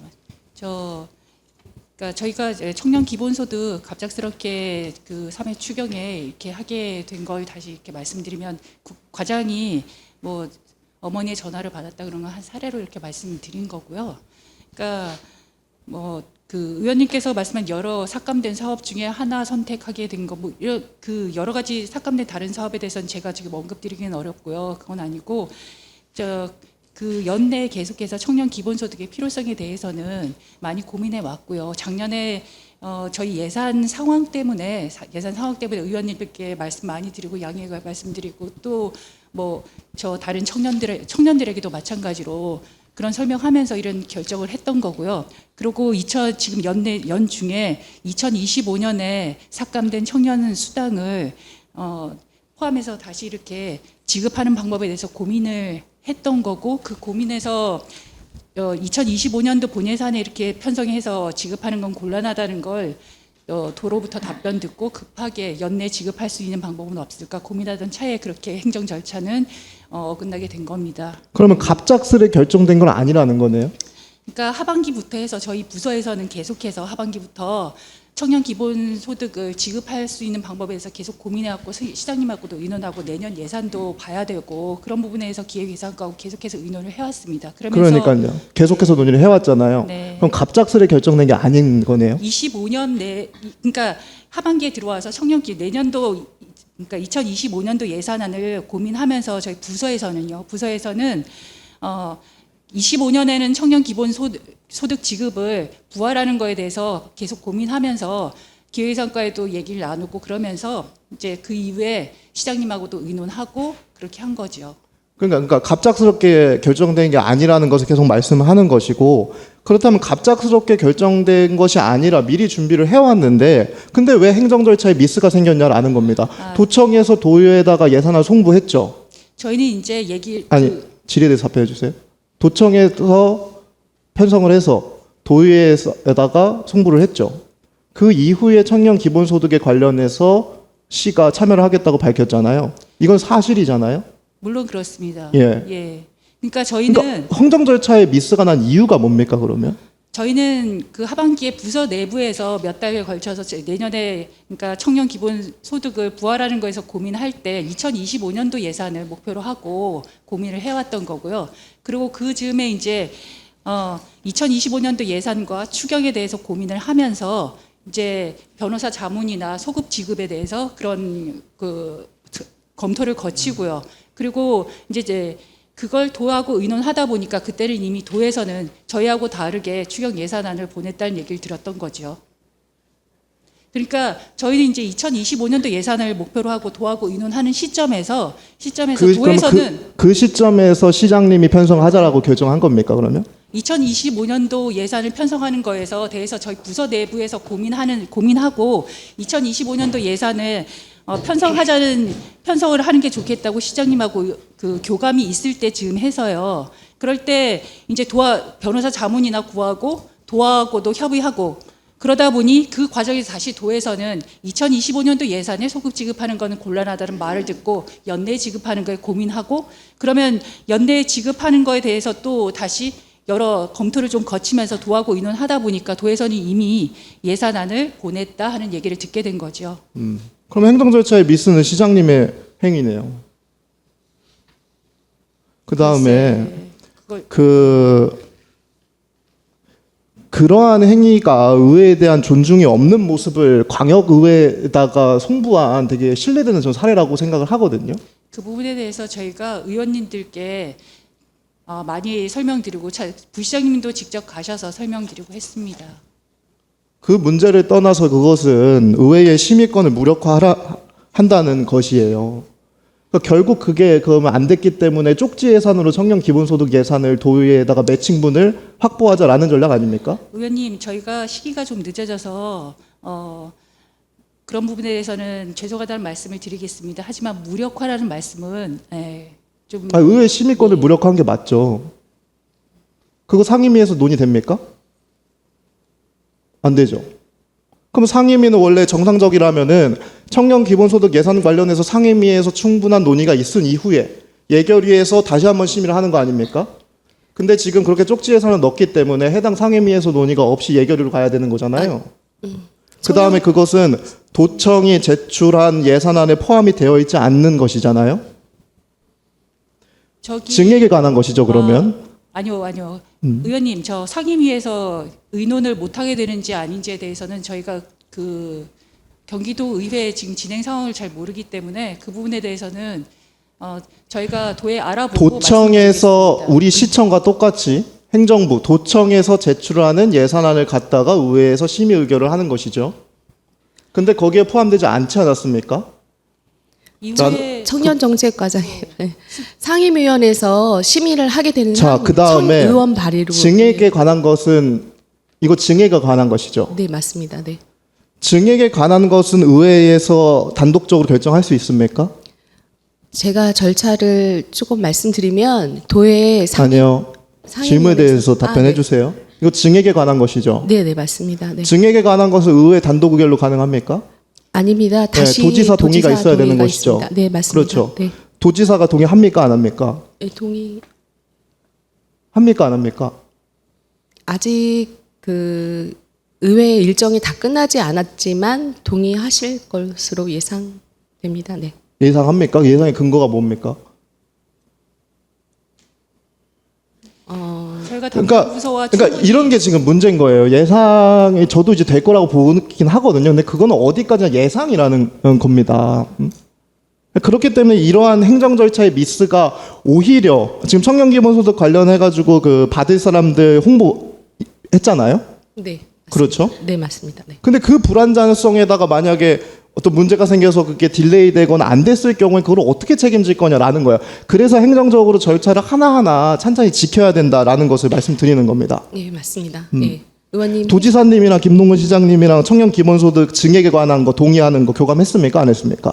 그러니까 저희가 청년 기본소득 갑작스럽게 그 3회 추경에 이렇게 하게 된 걸 다시 이렇게 말씀드리면 과장이 뭐 어머니의 전화를 받았다 그런 거 한 사례로 이렇게 말씀드린 거고요. 그러니까 뭐 그 의원님께서 말씀한 여러 삭감된 사업 중에 하나 선택하게 된 거 뭐 그 여러 가지 삭감된 다른 사업에 대해서는 제가 지금 언급드리기는 어렵고요. 그건 아니고 그 연내 계속해서 청년 기본소득의 필요성에 대해서는 많이 고민해 왔고요. 작년에 저희 예산 상황 때문에 의원님들께 말씀 많이 드리고 양해 말씀드리고 또 뭐 저 다른 청년들에게도 마찬가지로 그런 설명하면서 이런 결정을 했던 거고요. 그리고 지금 연중에 2025년에 삭감된 청년 수당을 포함해서 다시 이렇게 지급하는 방법에 대해서 고민을 했던 거고 그 고민에서 2025년도 본예산에 이렇게 편성해서 지급하는 건 곤란하다는 걸 도로부터 답변 듣고 급하게 연내 지급할 수 있는 방법은 없을까 고민하던 차에 그렇게 행정 절차는 어긋나게 된 겁니다. 그러면 갑작스레 결정된 건 아니라는 거네요. 그러니까 하반기부터 해서 저희 부서에서는 계속해서 하반기부터 청년 기본소득을 지급할 수 있는 방법에 대해서 계속 고민해왔고 시장님하고도 의논하고 내년 예산도 봐야 되고 그런 부분에 대해서 기획예산과하고 계속해서 의논을 해왔습니다. 그러니까요. 계속해서 논의를 해왔잖아요. 네. 그럼 갑작스레 결정된 게 아닌 거네요. 25년 내 그러니까 하반기에 들어와서 청년기 내년도 그러니까 2025년도 예산안을 고민하면서 저희 부서에서는 25년에는 청년 기본소득 지급을 부활하는 거에 대해서 계속 고민하면서 기획예산과에도 얘기를 나누고 그러면서 이제 그 이후에 시장님하고도 의논하고 그렇게 한 거죠. 그러니까 갑작스럽게 결정된 게 아니라는 것을 계속 말씀하는 것이고, 그렇다면 갑작스럽게 결정된 것이 아니라 미리 준비를 해왔는데 근데 왜 행정 절차에 미스가 생겼냐라는 겁니다. 도청에서 도의회에다가 예산을 송부했죠. 저희는 이제 아니 질의에 대해서 답변해 주세요. 도청에서 편성을 해서 도의회에다가 송부를 했죠. 그 이후에 청년 기본소득에 관련해서 시가 참여를 하겠다고 밝혔잖아요. 이건 사실이잖아요. 물론 그렇습니다. 예. 그러니까 저희는 그러니까 행정 절차에 미스가 난 이유가 뭡니까 그러면? 저희는 그 하반기에 부서 내부에서 몇 달에 걸쳐서 내년에 그러니까 청년 기본 소득을 부활하는 거에서 고민할 때 2025년도 예산을 목표로 하고 고민을 해왔던 거고요. 그리고 그 즈음에 이제 2025년도 예산과 추경에 대해서 고민을 하면서 이제 변호사 자문이나 소급 지급에 대해서 그런 그 검토를 거치고요. 그리고 이제 그걸 도하고 의논하다 보니까 그때는 이미 도에서는 저희하고 다르게 추경 예산안을 보냈다는 얘기를 들었던 거죠. 그러니까 저희는 이제 2025년도 예산을 목표로 하고 도하고 의논하는 시점에서 도에서는 그 시점에서 시장님이 편성하자라고 결정한 겁니까 그러면? 2025년도 예산을 편성하는 거에서 대해서 저희 부서 내부에서 고민하고 2025년도 예산을 편성을 하는 게 좋겠다고 시장님하고 그 교감이 있을 때쯤 해서요. 그럴 때 이제 변호사 자문이나 구하고 도하고도 협의하고 그러다 보니 그 과정에서 다시 도에서는 2025년도 예산에 소급 지급하는 거는 곤란하다는 말을 듣고 연내 지급하는 거에 고민하고 그러면 연내 지급하는 거에 대해서 또 다시 여러 검토를 좀 거치면서 도하고 의논하다 보니까 도에서는 이미 예산안을 보냈다 하는 얘기를 듣게 된 거죠. 그럼 행정 절차의 미스는 시장님의 행위네요. 그 다음에 그러한 행위가 의회에 대한 존중이 없는 모습을 광역의회에다가 송부한 되게 신뢰되는 전 사례라고 생각을 하거든요. 그 부분에 대해서 저희가 의원님들께 많이 설명드리고 부시장님도 직접 가셔서 설명드리고 했습니다. 그 문제를 떠나서 그것은 의회의 심의권을 무력화한다는 것이에요. 그러니까 결국 그게 그러면 안 됐기 때문에 쪽지 예산으로 청년 기본소득 예산을 도의회에다가 매칭분을 확보하자라는 전략 아닙니까? 의원님, 저희가 시기가 좀 늦어져서 그런 부분에 대해서는 죄송하다는 말씀을 드리겠습니다. 하지만 무력화라는 말씀은 좀 의회 심의권을 무력화한 게 맞죠. 그거 상임위에서 논의됩니까? 안 되죠. 그럼 상임위는 원래 정상적이라면은 청년 기본소득 예산 관련해서 상임위에서 충분한 논의가 있은 이후에 예결위에서 다시 한번 심의를 하는 거 아닙니까? 근데 지금 그렇게 쪽지 예산을 넣기 때문에 해당 상임위에서 논의가 없이 예결위로 가야 되는 거잖아요. 그 다음에 그것은 도청이 제출한 예산안에 포함이 되어 있지 않는 것이잖아요. 증액에 관한 것이죠, 그러면. 아니요. 의원님, 저 상임위에서 의논을 못하게 되는지 아닌지에 대해서는 저희가 그 경기도 의회 지금 진행 상황을 잘 모르기 때문에 그 부분에 대해서는 저희가 도에 알아보고 도청에서 우리 시청과 똑같이 행정부, 도청에서 제출하는 예산안을 갖다가 의회에서 심의 의결을 하는 것이죠. 근데 거기에 포함되지 않지 않았습니까? 청년정책과장이에요. 상임위원회에서 심의를 하게 되는 자, 그 다음에 의원 발의로 증액에 관한 것은 이거 증액에 관한 것이죠. 네, 맞습니다. 네. 증액에 관한 것은 의회에서 단독적으로 결정할 수 있습니까? 제가 절차를 조금 말씀드리면 도에 아니요. 질문에 대해서 답변해 주세요. 이거 증액에 관한 것이죠. 네, 네, 맞습니다. 네. 증액에 관한 것은 의회 단독 의결로 가능합니까? 아닙니다. 다시 도지사 동의가 있어야 되는 것이죠. 있습니다. 네, 맞습니다. 그렇죠. 네. 도지사가 동의합니까 안 합니까? 네, 동의. 합니까 안 합니까? 아직 의회 일정이 다 끝나지 않았지만 동의하실 것으로 예상됩니다. 네. 예상합니까? 예상의 근거가 뭡니까? 저희가 그러니까 부서와 이런 게 지금 문제인 거예요. 예상이 저도 이제 될 거라고 보긴 하거든요. 근데 그거는 어디까지나 예상이라는 겁니다. 그렇기 때문에 이러한 행정 절차의 미스가 오히려 지금 청년 기본소득 관련해 가지고 그 받을 사람들 홍보했잖아요. 네. 그렇죠? 네, 맞습니다. 네. 근데 그 불안정성에다가 만약에 어떤 문제가 생겨서 그게 딜레이 되거나 안 됐을 경우에 그걸 어떻게 책임질 거냐라는 거예요. 그래서 행정적으로 절차를 하나하나 찬찬히 지켜야 된다라는 것을 말씀드리는 겁니다. 네, 맞습니다. 네. 의원님. 도지사님이랑 김동근 시장님이랑 청년 기본소득 증액에 관한 거 동의하는 거 교감했습니까? 안 했습니까?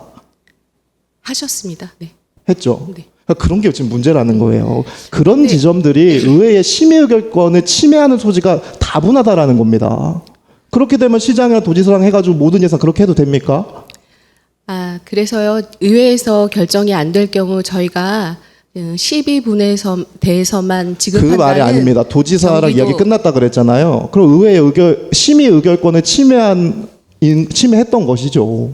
하셨습니다. 네. 했죠. 네. 그런 게 지금 문제라는 거예요. 그런 네. 지점들이 의회의 심의 의결권을 침해하는 소지가 다분하다라는 겁니다. 그렇게 되면 시장이나 도지사랑 해가지고 모든 예산 그렇게 해도 됩니까? 그래서요, 의회에서 결정이 안 될 경우 저희가 12분에 대해서만 지급한다는 그 말이 아닙니다. 도지사랑 경기도- 이야기 끝났다 그랬잖아요. 그럼 의회의 심의 의결권을 침해했던 것이죠.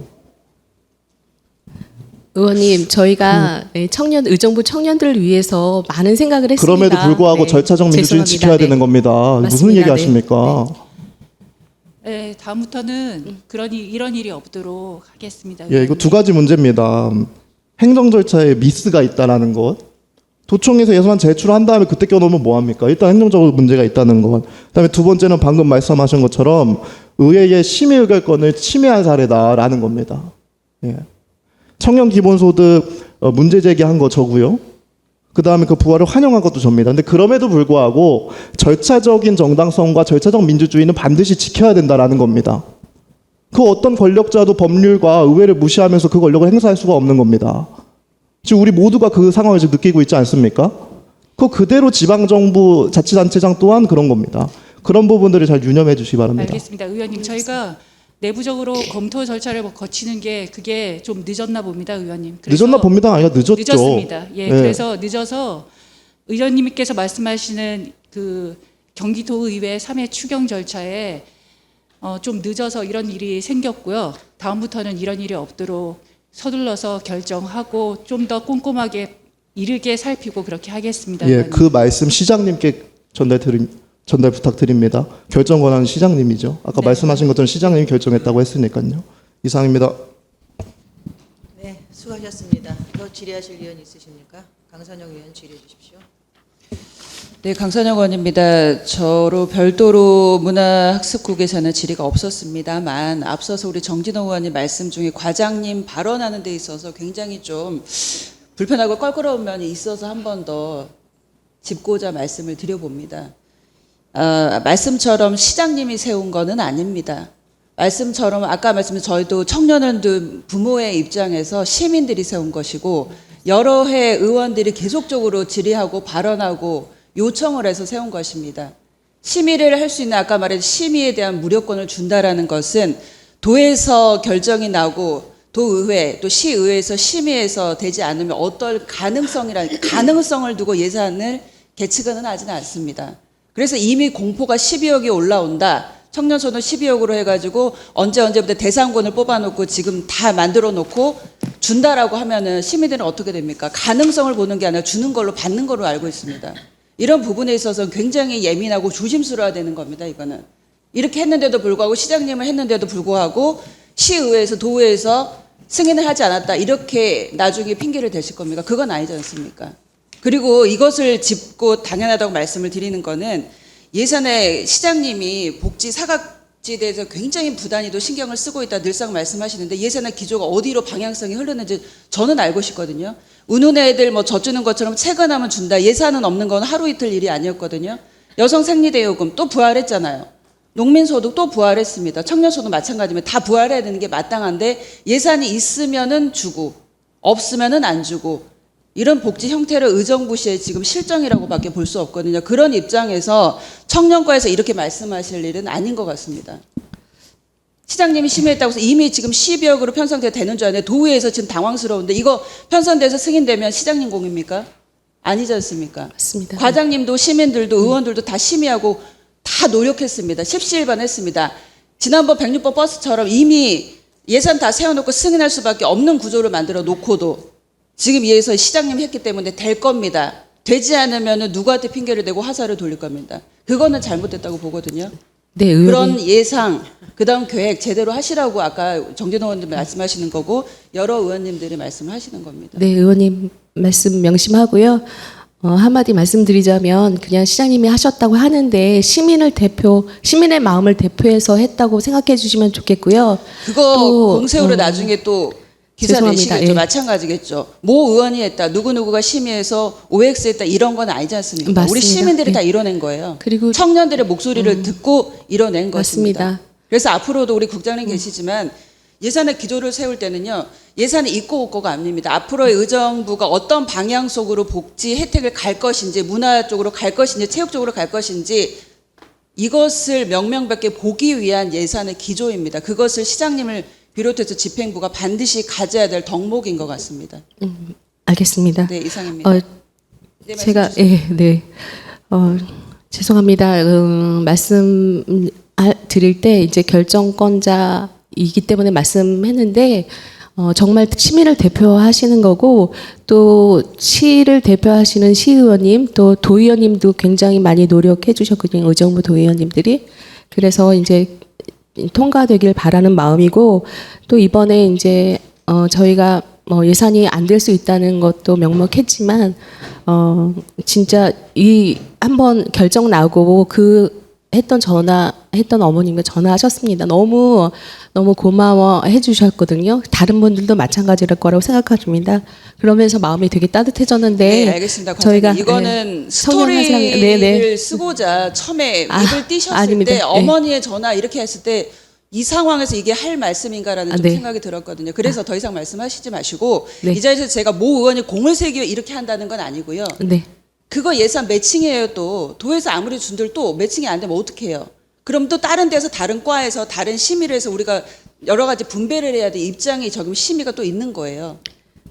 의원님, 저희가 청년 의정부 청년들을 위해서 많은 생각을 했습니다. 그럼에도 불구하고 네. 절차적 민주주의 죄송합니다. 지켜야 네. 되는 겁니다. 무슨 맞습니다. 얘기 네. 하십니까? 네, 다음부터는 이런 일이 없도록 하겠습니다. 예, 이거 두 가지 문제입니다. 행정 절차에 미스가 있다라는 것. 도청에서 예산 제출한 다음에 그때 껴놓으면 뭐합니까? 일단 행정적으로 문제가 있다는 것. 그다음에 두 번째는 방금 말씀하신 것처럼 의회의 심의 의결권을 침해한 사례다라는 겁니다. 예. 청년 기본소득 문제 제기한 거 저고요. 그다음에 그 부활을 환영한 것도 접니다. 근데 그럼에도 불구하고 절차적인 정당성과 절차적 민주주의는 반드시 지켜야 된다라는 겁니다. 그 어떤 권력자도 법률과 의회를 무시하면서 그 권력을 행사할 수가 없는 겁니다. 지금 우리 모두가 그 상황을 지금 느끼고 있지 않습니까? 그 그대로 지방정부 자치단체장 또한 그런 겁니다. 그런 부분들을 잘 유념해 주시기 바랍니다. 알겠습니다. 의원님, 저희가 내부적으로 검토 절차를 거치는 게 그게 좀 늦었나 봅니다, 의원님. 그래서 늦었나 봅니다. 아니라 늦었죠. 늦었습니다. 예, 네. 그래서 늦어서 의원님께서 말씀하시는 그 경기도의회 3회 추경 절차에 좀 늦어서 이런 일이 생겼고요. 다음부터는 이런 일이 없도록 서둘러서 결정하고 좀 더 꼼꼼하게 이르게 살피고 그렇게 하겠습니다. 예, 의원님. 그 말씀 시장님께 전달 부탁드립니다. 결정 권한은 시장님이죠. 아까 네. 말씀하신 것처럼 시장님이 결정했다고 했으니까요. 이상입니다. 네, 수고하셨습니다. 더 질의하실 의원 있으십니까? 강선영 의원 질의해 주십시오. 네, 강선영 의원입니다. 저로 별도로 문화학습국에서는 질의가 없었습니다만 앞서서 우리 정진호 의원님 말씀 중에 과장님 발언하는 데 있어서 굉장히 좀 불편하고 껄끄러운 면이 있어서 한 번 더 짚고자 말씀을 드려봅니다. 말씀처럼 시장님이 세운 거는 아닙니다. 말씀처럼 아까 말씀드린 저희도 청년들 부모의 입장에서 시민들이 세운 것이고 여러 해 의원들이 계속적으로 질의하고 발언하고 요청을 해서 세운 것입니다. 심의를 할 수 있는 아까 말한 심의에 대한 무료권을 준다라는 것은 도에서 결정이 나고 도의회 또 시의회에서 심의해서 되지 않으면 어떨 가능성을 두고 예산을 계측은 하지는 않습니다. 그래서 이미 공포가 12억이 올라온다. 청년소득 12억으로 해가지고 언제부터 대상권을 뽑아놓고 지금 다 만들어 놓고 준다라고 하면은 시민들은 어떻게 됩니까? 가능성을 보는 게 아니라 주는 걸로 받는 걸로 알고 있습니다. 이런 부분에 있어서 굉장히 예민하고 조심스러워야 되는 겁니다. 이거는 이렇게 했는데도 불구하고 시장님을 했는데도 불구하고 시의회에서 도의회에서 승인을 하지 않았다. 이렇게 나중에 핑계를 대실 겁니까? 그건 아니지 않습니까? 그리고 이것을 짚고 당연하다고 말씀을 드리는 거는 예산에 시장님이 복지 사각지에 대해서 굉장히 부단히도 신경을 쓰고 있다 늘상 말씀하시는데 예산의 기조가 어디로 방향성이 흐르는지 저는 알고 싶거든요. 우는 애들 뭐 젖주는 것처럼 퇴근하면 준다. 예산은 없는 건 하루 이틀 일이 아니었거든요. 여성 생리대요금 또 부활했잖아요. 농민소득 또 부활했습니다. 청년소득 마찬가지면 다 부활해야 되는 게 마땅한데 예산이 있으면은 주고 없으면은 안 주고 이런 복지 형태를 의정부 시에 지금 실정이라고밖에 볼 수 없거든요. 그런 입장에서 청년과에서 이렇게 말씀하실 일은 아닌 것 같습니다. 시장님이 심의했다고 해서 이미 지금 12억으로 편성돼서 되는 줄 아는데 도의회에서 지금 당황스러운데 이거 편성돼서 승인되면 시장님 공입니까? 아니지 않습니까? 맞습니다. 과장님도 시민들도 의원들도 다 심의하고 다 노력했습니다. 십시일반했습니다. 지난번 106번 버스처럼 이미 예산 다 세워놓고 승인할 수밖에 없는 구조를 만들어 놓고도 지금 이에서 시장님 했기 때문에 될 겁니다. 되지 않으면 누구한테 핑계를 대고 화살을 돌릴 겁니다. 그거는 잘못됐다고 보거든요. 네, 의원님. 그런 예상, 그다음 계획 제대로 하시라고 아까 정진호 의원님 말씀하시는 거고 여러 의원님들이 말씀을 하시는 겁니다. 네, 의원님 말씀 명심하고요. 한마디 말씀드리자면 그냥 시장님이 하셨다고 하는데 시민의 마음을 대표해서 했다고 생각해 주시면 좋겠고요. 그거 또, 공세우로 나중에 또 기사 죄송합니다. 내시겠죠. 예. 마찬가지겠죠. 모 의원이 했다. 누구누구가 심의해서 OX 했다. 이런 건 아니지 않습니까? 맞습니다. 우리 시민들이 예. 다 이뤄낸 거예요. 그리고 청년들의 목소리를 듣고 이뤄낸 것입니다. 맞습니다. 그래서 앞으로도 우리 국장님 계시지만 예산의 기조를 세울 때는요. 예산이 있고 없고가 아닙니다. 앞으로의 의정부가 어떤 방향 속으로 복지 혜택을 갈 것인지 문화 쪽으로 갈 것인지 체육 쪽으로 갈 것인지 이것을 명명백계 보기 위한 예산의 기조입니다. 그것을 시장님을 비롯해서 집행부가 반드시 가져야 될 덕목인 것 같습니다. 알겠습니다. 네, 이상입니다. 네, 제가 말씀 주세요. 죄송합니다. 말씀 드릴 때 이제 결정권자이기 때문에 말씀했는데 정말 시민을 대표하시는 거고 또 시를 대표하시는 시의원님 또 도의원님도 굉장히 많이 노력해 주셨거든요. 의정부 도의원님들이. 그래서 이제 통과되길 바라는 마음이고 또 이번에 이제 저희가 예산이 안 될 수 있다는 것도 명확했지만 진짜 이 한번 결정 나고 했던 어머님과 전화하셨습니다. 너무 고마워해 주셨거든요. 다른 분들도 마찬가지일 거라고 생각합니다. 그러면서 마음이 되게 따뜻해졌는데 네, 알겠습니다. 저희가 이거는 청년한 사람- 스토리를 네. 쓰고자 처음에 입을 띄셨을 아닙니다. 때 네. 어머니의 전화 이렇게 했을 때 이 상황에서 이게 할 말씀인가라는 좀 네. 생각이 들었거든요. 그래서 더 이상 말씀하시지 마시고 네. 이 자리에서 제가 모 의원이 공을 세기 위해 이렇게 한다는 건 아니고요. 네. 그거 예산 매칭이에요. 또 도에서 아무리 준들 또 매칭이 안 되면 어떻게 해요? 그럼 또 다른 데서 다른 과에서 다른 심의를 해서 우리가 여러 가지 분배를 해야 돼. 입장이 저기 심의가 또 있는 거예요.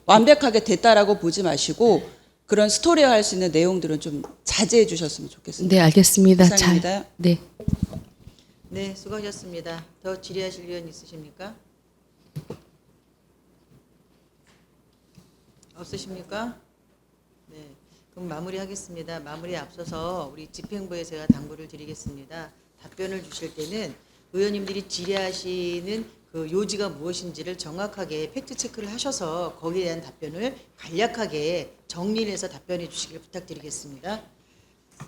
완벽하게 됐다라고 보지 마시고 그런 스토리화할 수 있는 내용들은 좀 자제해 주셨으면 좋겠습니다. 네, 알겠습니다. 이상입니다. 네. 네, 수고하셨습니다. 더 질의하실 의원 있으십니까? 없으십니까? 네, 그럼 마무리하겠습니다. 마무리에 앞서서 우리 집행부에 제가 당부를 드리겠습니다. 답변을 주실 때는 의원님들이 질의하시는 그 요지가 무엇인지를 정확하게 팩트 체크를 하셔서 거기에 대한 답변을 간략하게 정리를 해서 답변해 주시길 부탁드리겠습니다.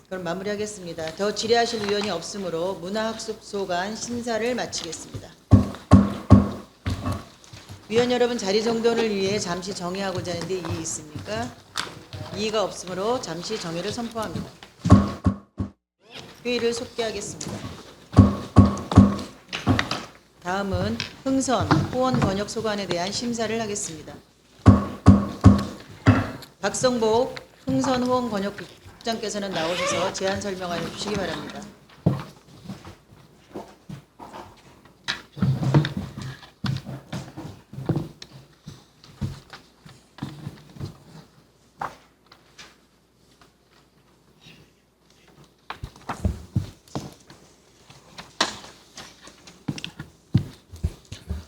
그럼 마무리하겠습니다. 더 질의하실 의원이 없으므로 문화학습소관 심사를 마치겠습니다. 위원 여러분, 자리 정돈을 위해 잠시 정회하고자 하는데 이의 있습니까? 이의가 없으므로 잠시 정회를 선포합니다. 회의를 속개하겠습니다. 다음은 흥선 호원 권역 소관에 대한 심사를 하겠습니다. 박성복 흥선 호원 권역 국장께서는 나오셔서 제안 설명하여 주시기 바랍니다.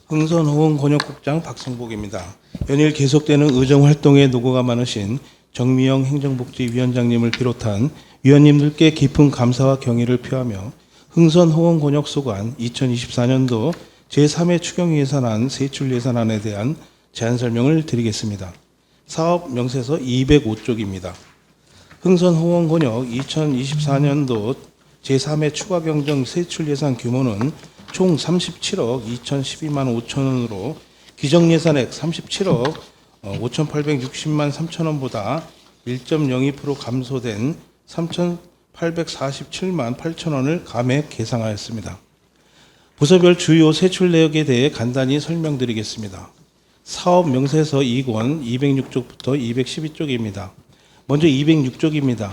흥선호원 권역국장 박성복입니다. 연일 계속되는 의정활동에 노고가 많으신 정미영 행정복지위원장님을 비롯한 위원님들께 깊은 감사와 경의를 표하며 흥선호원 권역소관 2024년도 제3회 추경예산안 세출예산안에 대한 제안 설명을 드리겠습니다. 사업 명세서 205쪽입니다. 흥선호원 권역 2024년도 제3회 추가경정 세출예산 규모는 총 37억 2,012만 5천 원으로 기정예산액 37억 5,860만 3천 원보다 1.02% 감소된 3,847만 8천 원을 감액 계상하였습니다. 부서별 주요 세출 내역에 대해 간단히 설명드리겠습니다. 사업 명세서 2권 206쪽부터 212쪽입니다. 먼저 206쪽입니다.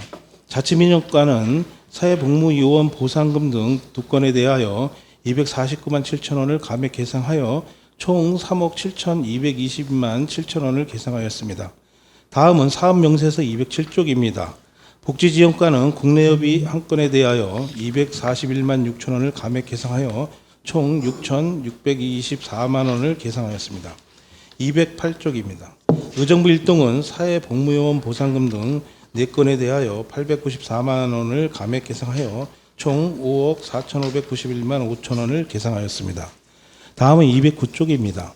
자치민영과는 사회복무요원 보상금 등 두 건에 대하여 249만 7천 원을 감액 계상하여 총 3억 7,220만 7천 원을 계상하였습니다. 다음은 사업명세서 207쪽입니다. 복지지원과는 국내협의 한 건에 대하여 241만 6천 원을 감액 계상하여 총 6,624만 원을 계상하였습니다. 208쪽입니다. 의정부 1동은 사회복무요원 보상금 등 4건에 대하여 894만 원을 감액 계상하여 총 5억 4,591만 5천 원을 계상하였습니다. 다음은 209쪽입니다.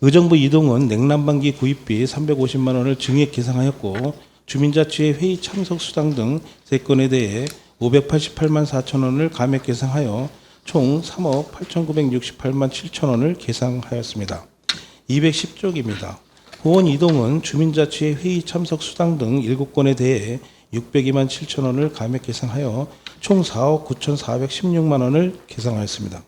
의정부 2동은 냉난방기 구입비 350만 원을 증액 계상하였고 주민자치회 회의 참석 수당 등 3건에 대해 588만 4천 원을 감액 계상하여 총 3억 8,968만 7천 원을 계상하였습니다. 210쪽입니다. 호원 2동은 주민자치회 회의 참석 수당 등 7건에 대해 602만 7천 원을 감액 계상하여 총 4억 9,416만 원을 계상하였습니다.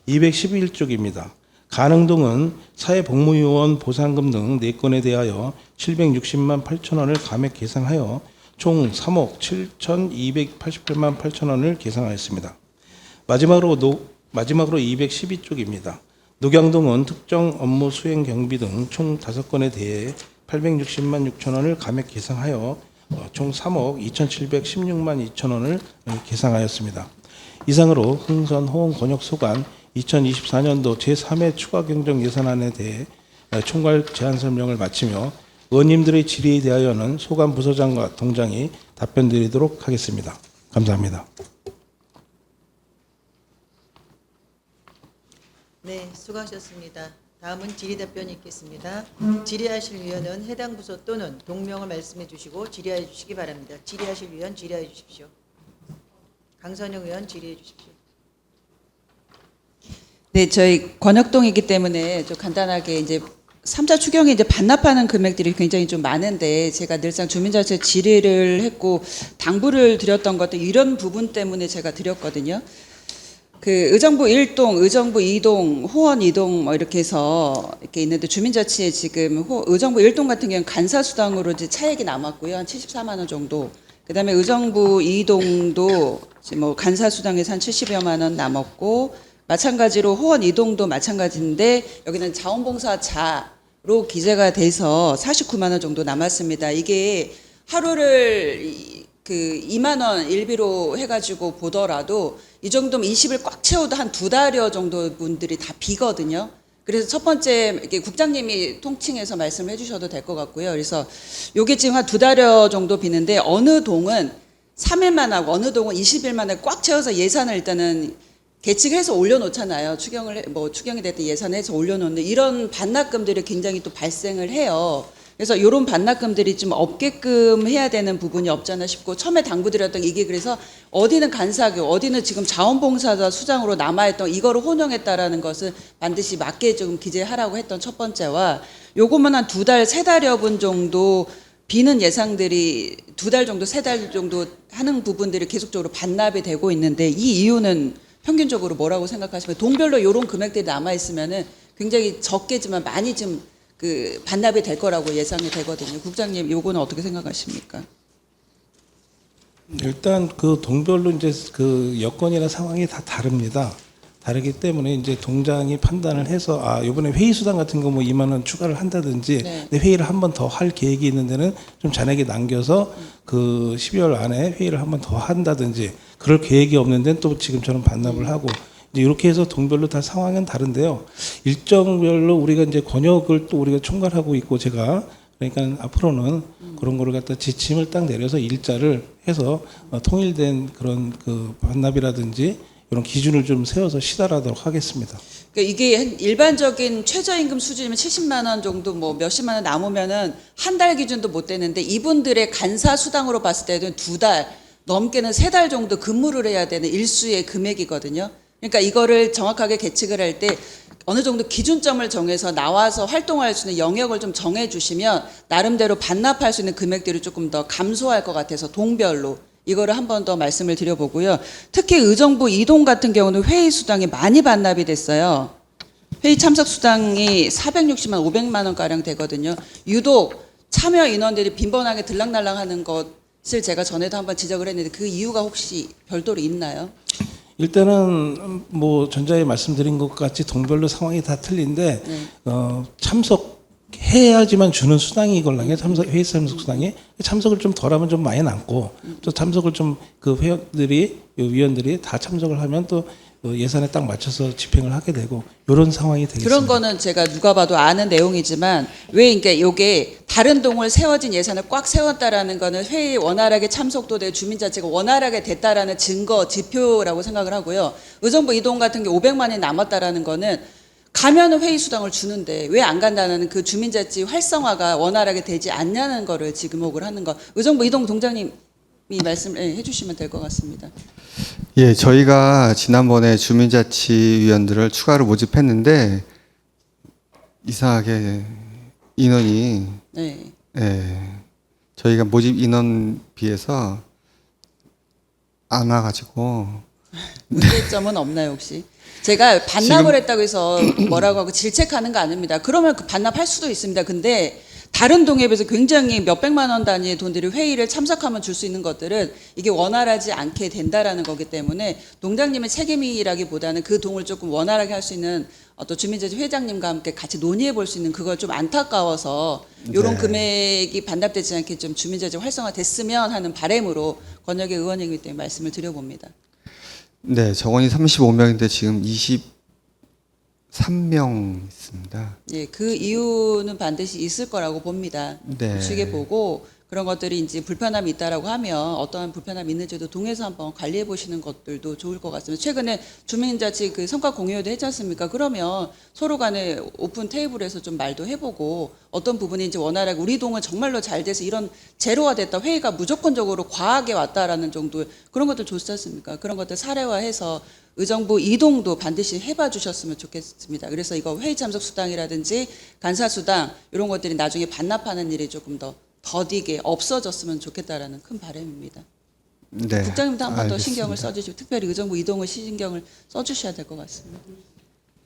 211쪽입니다. 가능동은 사회복무요원 보상금 등 4건에 대하여 760만 8천 원을 감액 계상하여 총 3억 7,288만 8천 원을 계상하였습니다. 마지막으로 212쪽입니다. 녹양동은 특정 업무 수행 경비 등 총 5건에 대해 860만 6천 원을 감액 계상하여 총 3억 2,716만 2천 원을 계상하였습니다. 이상으로 흥선 호원 권역소관 2024년도 제3회 추가 경정 예산안에 대해 총괄 제안 설명을 마치며 의원님들의 질의에 대하여는 소관 부서장과 동장이 답변 드리도록 하겠습니다. 감사합니다. 네, 수고하셨습니다. 다음은 질의답변이 있겠습니다. 질의하실 위원은 해당 부서 또는 동명을 말씀해 주시고 질의해 주시기 바랍니다. 질의하실 위원 질의해 주십시오. 강선영 의원 질의해 주십시오. 네, 저희 권역동이기 때문에 좀 간단하게 이제 3차 추경에 이제 반납하는 금액들이 굉장히 좀 많은데 제가 늘상 주민자치 질의를 했고 당부를 드렸던 것들 이런 부분 때문에 제가 드렸거든요. 그 의정부 1동, 의정부 2동, 호원 2동 뭐 이렇게 해서 이렇게 있는데 주민자치에 지금 의정부 1동 같은 경우는 간사수당으로 이제 차액이 남았고요. 한 74만 원 정도. 그다음에 의정부 2동도 뭐 간사수당에서 한 70여만 원 남았고 마찬가지로 호원 2동도 마찬가지인데 여기는 자원봉사자로 기재가 돼서 49만 원 정도 남았습니다. 이게 하루를 그 2만 원 일비로 해가지고 보더라도 이 정도면 20일 꽉 채워도 한 2달여 정도 분들이 다 비거든요. 그래서 첫 번째 이렇게 국장님이 통칭해서 말씀해 주셔도 될 것 같고요. 그래서 요게 지금 한 2달여 정도 비는데 어느 동은 3일만 하고 어느 동은 20일 만에 꽉 채워서 예산을 일단은 계측해서 올려놓잖아요. 추경이 됐든 예산해서 올려놓는 이런 반납금들이 굉장히 또 발생을 해요. 그래서 이런 반납금들이 좀 없게끔 해야 되는 부분이 없잖아 싶고 처음에 당부드렸던 이게 그래서 어디는 간사교, 어디는 지금 자원봉사자 수장으로 남아있던 이거를 혼용했다라는 것은 반드시 맞게 좀 기재하라고 했던 첫 번째와 요거만 한 2달, 3달여 분 정도 비는 예상들이 2달 정도, 3달 정도 하는 부분들이 계속적으로 반납이 되고 있는데 이 이유는 평균적으로 뭐라고 생각하시면 동별로 이런 금액들이 남아있으면은 굉장히 적게지만 많이 좀 그 반납이 될 거라고 예상이 되거든요. 국장님, 요거는 어떻게 생각하십니까? 일단 그 동별로 이제 그 여건이나 상황이 다 다릅니다. 다르기 때문에 이제 동장이 판단을 해서 이번에 회의 수당 같은 거 뭐 2만 원 추가를 한다든지 네. 회의를 한 번 더 할 계획이 있는 데는 좀 잔액이 남겨서 그 12월 안에 회의를 한 번 더 한다든지 그럴 계획이 없는 데는 또 지금처럼 반납을 하고 이제 이렇게 해서 동별로 다 상황은 다른데요. 일정별로 우리가 이제 권역을 또 우리가 총괄하고 있고 제가 그러니까 앞으로는 그런 거를 갖다 지침을 딱 내려서 일자를 해서 통일된 그런 그 반납이라든지 이런 기준을 좀 세워서 시달하도록 하겠습니다. 그러니까 이게 일반적인 최저임금 수준이면 70만 원 정도 뭐 몇십만 원 남으면은 한 달 기준도 못 되는데 이분들의 간사 수당으로 봤을 때는 2달 넘게는 3달 정도 근무를 해야 되는 일수의 금액이거든요. 그러니까 이거를 정확하게 계측을 할 때 어느 정도 기준점을 정해서 나와서 활동할 수 있는 영역을 좀 정해 주시면 나름대로 반납할 수 있는 금액들이 조금 더 감소할 것 같아서 동별로 이거를 한 번 더 말씀을 드려보고요. 특히 의정부 2동 같은 경우는 회의 수당이 많이 반납이 됐어요. 회의 참석 수당이 460만 500만 원가량 되거든요. 유독 참여 인원들이 빈번하게 들락날락하는 것을 제가 전에도 한번 지적을 했는데 그 이유가 혹시 별도로 있나요? 일단은 뭐 전자에 말씀드린 것 같이 동별로 상황이 다 틀린데 참석해야 해야지만 주는 수당이 이걸랑에 회의 참석 수당에 참석을 좀 덜하면 좀 많이 남고 또 참석을 좀 그 위원들이 다 참석을 하면 또 예산에 딱 맞춰서 집행을 하게 되고 이런 상황이 되겠습니다. 그런 거는 제가 누가 봐도 아는 내용이지만 왜 그러니까 이게 다른 동을 세워진 예산을 꽉 세웠다라는 거는 회의에 원활하게 참석도 되고 주민 자체가 원활하게 됐다라는 증거 지표라고 생각을 하고요. 의정부 이동 같은 게 500만 원이 남았다라는 거는 가면은 회의 수당을 주는데 왜 안 간다는 그 주민자치 활성화가 원활하게 되지 않냐는 거를 지목을 하는 거. 의정부 이동 동장님이 말씀해 주시면 될 것 같습니다. 예, 저희가 지난번에 주민자치위원들을 추가로 모집했는데 이상하게 인원이 네. 예, 저희가 모집 인원 비해서 안 와가지고 문제점은 없나요 혹시? 제가 반납을 했다고 해서 뭐라고 하고 질책하는 거 아닙니다. 그러면 그 반납할 수도 있습니다. 근데 다른 동에 비해서 굉장히 몇백만 원 단위의 돈들이 회의를 참석하면 줄 수 있는 것들은 이게 원활하지 않게 된다라는 거기 때문에 동장님의 책임이라기보다는 그 동을 조금 원활하게 할 수 있는 어떤 주민자치 회장님과 함께 같이 논의해 볼 수 있는 그걸 좀 안타까워서 이런 네. 금액이 반납되지 않게 좀 주민자치 활성화됐으면 하는 바람으로 권혁의 의원이기 때문에 말씀을 드려봅니다. 네, 정원이 35명인데 지금 23명 있습니다. 예, 그 이유는 반드시 있을 거라고 봅니다. 네. 보시게 보고 그런 것들이 이제 불편함이 있다라고 하면 어떠한 불편함이 있는지도 동에서 한번 관리해 보시는 것들도 좋을 것 같습니다. 최근에 주민자치 그 성과 공유회도 했지 않습니까? 그러면 서로 간에 오픈 테이블에서 좀 말도 해보고 어떤 부분인지 원활하게 우리 동은 정말로 잘 돼서 이런 제로가 됐다, 회의가 무조건적으로 과하게 왔다라는 정도의 그런 것들 좋지 않습니까? 그런 것들 사례화해서 의정부 이동도 반드시 해봐 주셨으면 좋겠습니다. 그래서 이거 회의 참석 수당이라든지 간사 수당 이런 것들이 나중에 반납하는 일이 조금 더 더디게 없어졌으면 좋겠다라는 큰 바람입니다. 네. 국장님도 한 번 더 알겠습니다. 신경을 써주시고 특별히 의정부 이동을 신경을 써주셔야 될 것 같습니다.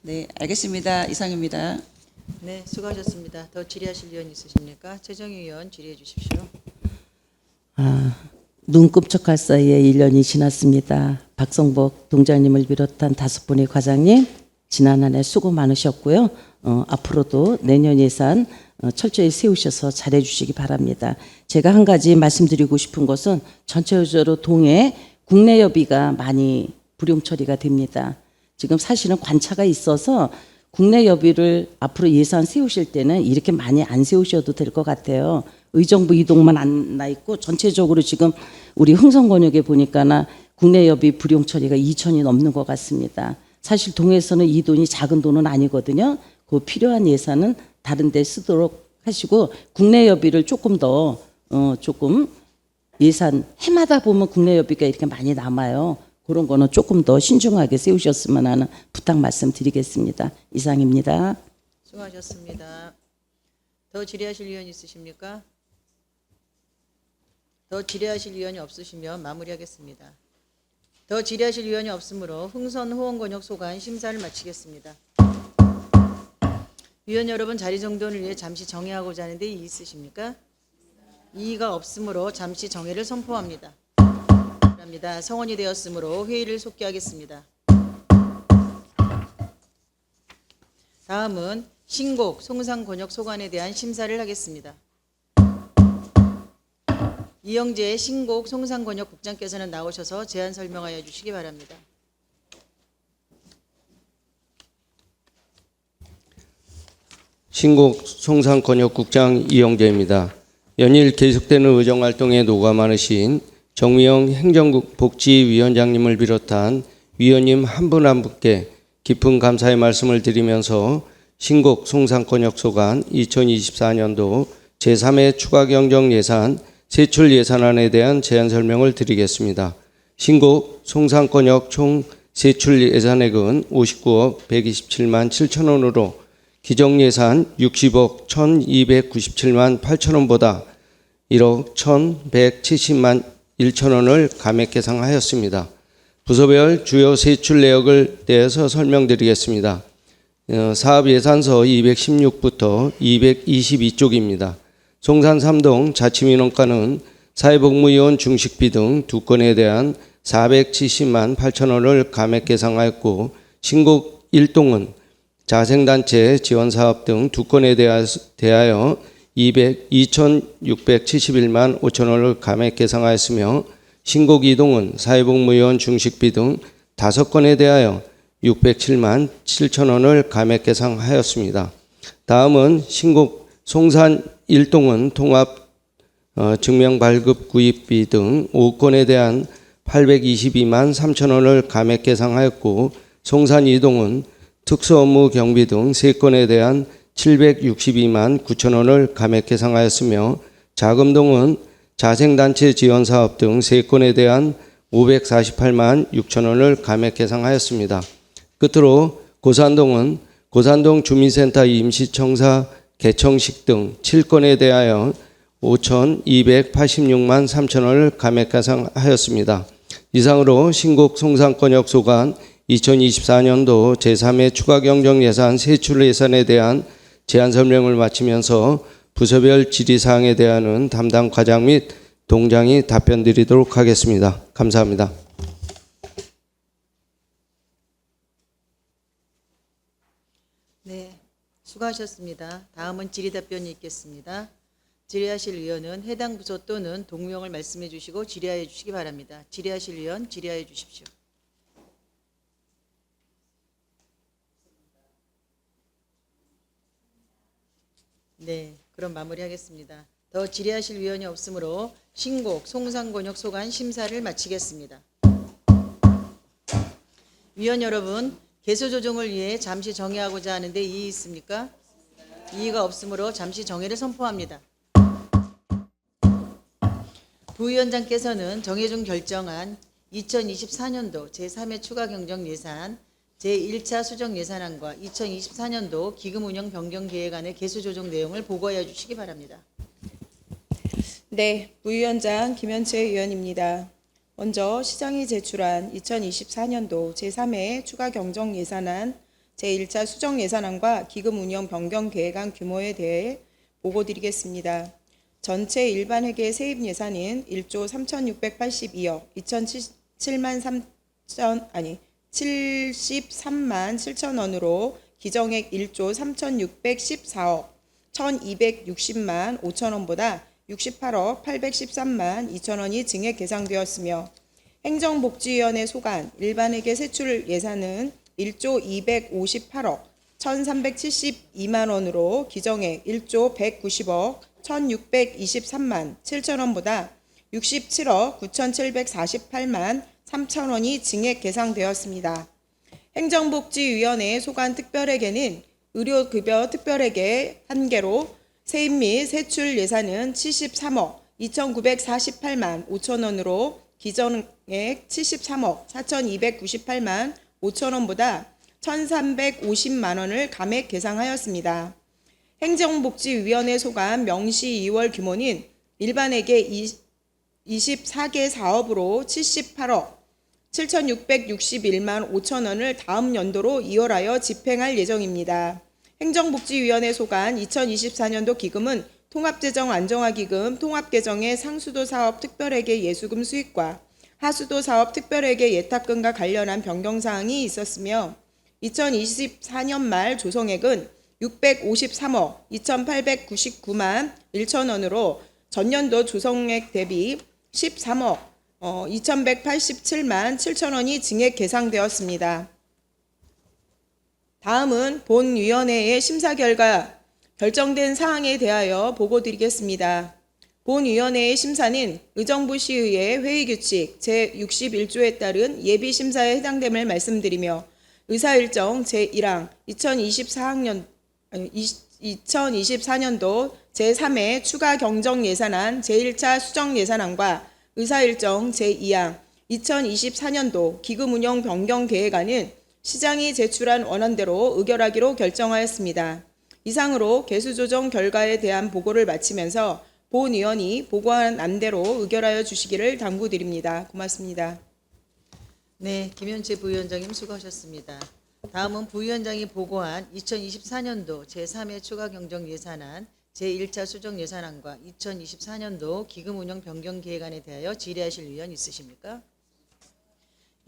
네, 알겠습니다. 이상입니다. 네, 수고하셨습니다. 더 질의하실 의원 있으십니까? 최정희 의원 질의해 주십시오. 눈 끔찍할 사이에 1년이 지났습니다. 박성복 동장님을 비롯한 5분의 과장님 지난 한 해 수고 많으셨고요. 앞으로도 내년 예산 철저히 세우셔서 잘해 주시기 바랍니다. 제가 한 가지 말씀드리고 싶은 것은 전체적으로 동해 국내 여비가 많이 불용 처리가 됩니다. 지금 사실은 관차가 있어서 국내 여비를 앞으로 예산 세우실 때는 이렇게 많이 안 세우셔도 될 것 같아요. 의정부 이동만 안 나 있고 전체적으로 지금 우리 흥성권역에 보니까나 국내 여비 불용 처리가 2천이 넘는 것 같습니다. 사실 동에서는 이 돈이 작은 돈은 아니거든요. 그 필요한 예산은 다른 데 쓰도록 하시고 국내 여비를 조금 더 조금 예산 해마다 보면 국내 여비가 이렇게 많이 남아요. 그런 거는 조금 더 신중하게 세우셨으면 하는 부탁 말씀드리겠습니다. 이상입니다. 수고하셨습니다. 더 질의하실 의원 있으십니까? 더 질의하실 의원이 없으시면 마무리하겠습니다. 더 질의하실 의원이 없으므로 흥선 호원권역 소관 심사를 마치겠습니다. 위원 여러분, 자리 정돈을 위해 잠시 정회하고자 하는데 이의 있으십니까? 이의가 없으므로 잠시 정회를 선포합니다. 성원이 되었으므로 회의를 속기하겠습니다. 다음은 신곡 송산권역 소관에 대한 심사를 하겠습니다. 이영재 신곡 송산권역 국장께서는 나오셔서 제안 설명하여 주시기 바랍니다. 신곡 송산권역국장 이영재입니다. 연일 계속되는 의정활동에 노가 많으신 정미영 행정복지위원장님을 비롯한 위원님 한 분 한 분께 깊은 감사의 말씀을 드리면서 신곡 송산권역 소관 2024년도 제3회 추가경정 예산 세출 예산안에 대한 제안 설명을 드리겠습니다. 신곡 송산권역 총 세출 예산액은 59억 127만 7천 원으로 기정예산 60억 1297만 8천 원보다 1억 1170만 1천 원을 감액 계상하였습니다. 부서별 주요 세출 내역을 대해서 설명드리겠습니다. 사업예산서 216부터 222쪽입니다. 송산 3동 자치민원과는 사회복무요원 중식비 등 2건에 대한 470만 8천 원을 감액 계상하였고, 신곡 1동은 자생단체 지원사업 등 2건에 대하여 2,671만 5천 원을 감액 계상하였으며 신곡 이동은 사회복무요원 중식비 등 5건에 대하여 607만 7천 원을 감액 계상하였습니다. 다음은 신곡 송산 일동은 통합 증명 발급 구입비 등 5건에 대한 822만 3천 원을 감액 계상하였고, 송산 이동은 특수업무 경비 등 3건에 대한 762만 9천 원을 감액 계상하였으며, 자금동은 자생단체 지원사업 등 3건에 대한 548만 6천 원을 감액 계상하였습니다. 끝으로 고산동은 고산동 주민센터 임시청사 개청식 등 7건에 대하여 5,286만 3천 원을 감액 계상하였습니다. 이상으로 신곡 송산권역 소관 2024년도 제3회 추가 경정 예산 세출 예산에 대한 제안 설명을 마치면서 부서별 질의사항에 대한 담당 과장 및 동장이 답변 드리도록 하겠습니다. 감사합니다. 네, 수고하셨습니다. 다음은 질의답변이 있겠습니다. 질의하실 의원은 해당 부서 또는 동명을 말씀해 주시고 질의하여 주시기 바랍니다. 질의하실 의원 질의하여 주십시오. 네, 그럼 마무리하겠습니다. 더 질의하실 의원이 없으므로 신곡 송산권역 소관 심사를 마치겠습니다. 위원 여러분, 개수 조정을 위해 잠시 정회하고자 하는데 이의 있습니까? 이의가 없으므로 잠시 정회를 선포합니다. 부위원장께서는 정회 중 결정한 2024년도 제3회 추가 경정 예산, 제1차 수정 예산안과 2024년도 기금 운영 변경 계획안의 개수 조정 내용을 보고하여 주시기 바랍니다. 네, 부위원장 김현채 의원입니다. 먼저 시장이 제출한 2024년도 제3회 추가 경정 예산안, 제1차 수정 예산안과 기금 운영 변경 계획안 규모에 대해 보고드리겠습니다. 전체 일반 회계 세입 예산인 1조 3,682억 73만 7,000만 원으로 기정액 1조 3,614억 1,260만 5천 원보다 68억 813만 2천 원이 증액 계상되었으며, 행정복지위원회 소관 일반회계 세출 예산은 1조 258억 1,372만 원으로 기정액 1조 190억 1,623만 7천 원보다 67억 9,748만 3천 원이 증액 계상되었습니다. 행정복지위원회 소관 특별회계는 의료급여 특별회계 1개로 세입 및 세출 예산은 73억 2,948만 5천 원으로 기정액 73억 4,298만 5천 원보다 1,350만 원을 감액 계상하였습니다. 행정복지위원회 소관 명시 2월 규모는 일반회계 24개 사업으로 78억 7,661만 5천 원을 다음 연도로 이월하여 집행할 예정입니다. 행정복지위원회 소관 2024년도 기금은 통합재정 안정화기금 통합개정의 상수도 사업 특별회계 예수금 수익과 하수도 사업 특별회계 예탁금과 관련한 변경사항이 있었으며, 2024년 말 조성액은 653억 2,899만 1천 원으로 전년도 조성액 대비 13억 2,187만 7천 원이 증액 계상되었습니다. 다음은 본위원회의 심사 결과 결정된 사항에 대하여 보고드리겠습니다. 본위원회의 심사는 의정부시의회 회의규칙 제61조에 따른 예비심사에 해당됨을 말씀드리며, 의사일정 제1항 2024년도 제3회 추가 경정 예산안 제1차 수정 예산안과 의사일정 제2항 2024년도 기금운영 변경 계획안은 시장이 제출한 원안대로 의결하기로 결정하였습니다. 이상으로 개수조정 결과에 대한 보고를 마치면서 본위원이 보고한 안대로 의결하여 주시기를 당부드립니다. 고맙습니다. 네, 김현채 부위원장님 수고하셨습니다. 다음은 부위원장이 보고한 2024년도 제3회 추가 경정 예산안, 제1차 수정 예산안과 2024년도 기금 운영 변경 계획안에 대하여 질의하실 의원 있으십니까?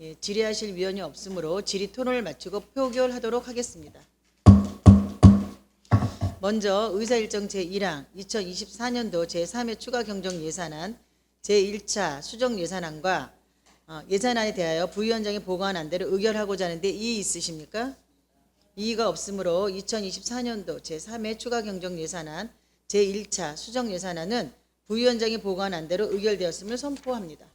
예, 질의하실 위원이 없으므로 질의 토론을 마치고 표결하도록 하겠습니다. 먼저 의사일정 제1항 2024년도 제3회 추가 경정 예산안 제1차 수정 예산안과 예산안에 대하여 부위원장이 보고한 안대로 의결하고자 하는데 이의 있으십니까? 이의가 없으므로 2024년도 제3회 추가 경정 예산안 제1차 수정 예산안은 부위원장이 보고한 안대로 의결되었음을 선포합니다.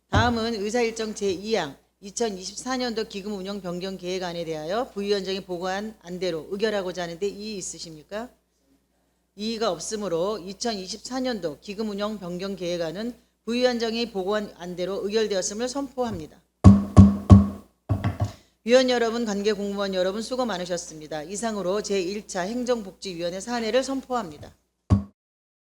다음은 의사일정 제2항 2024년도 기금 운영 변경 계획안에 대하여 부위원장이 보고한 안대로 의결하고자 하는데 이의 있으십니까? 이의가 없으므로 2024년도 기금 운영 변경 계획안은 부위원장이 보고한 안대로 의결되었음을 선포합니다. 위원 여러분, 관계 공무원 여러분 수고 많으셨습니다. 이상으로 제1차 행정복지위원회 사내를 선포합니다.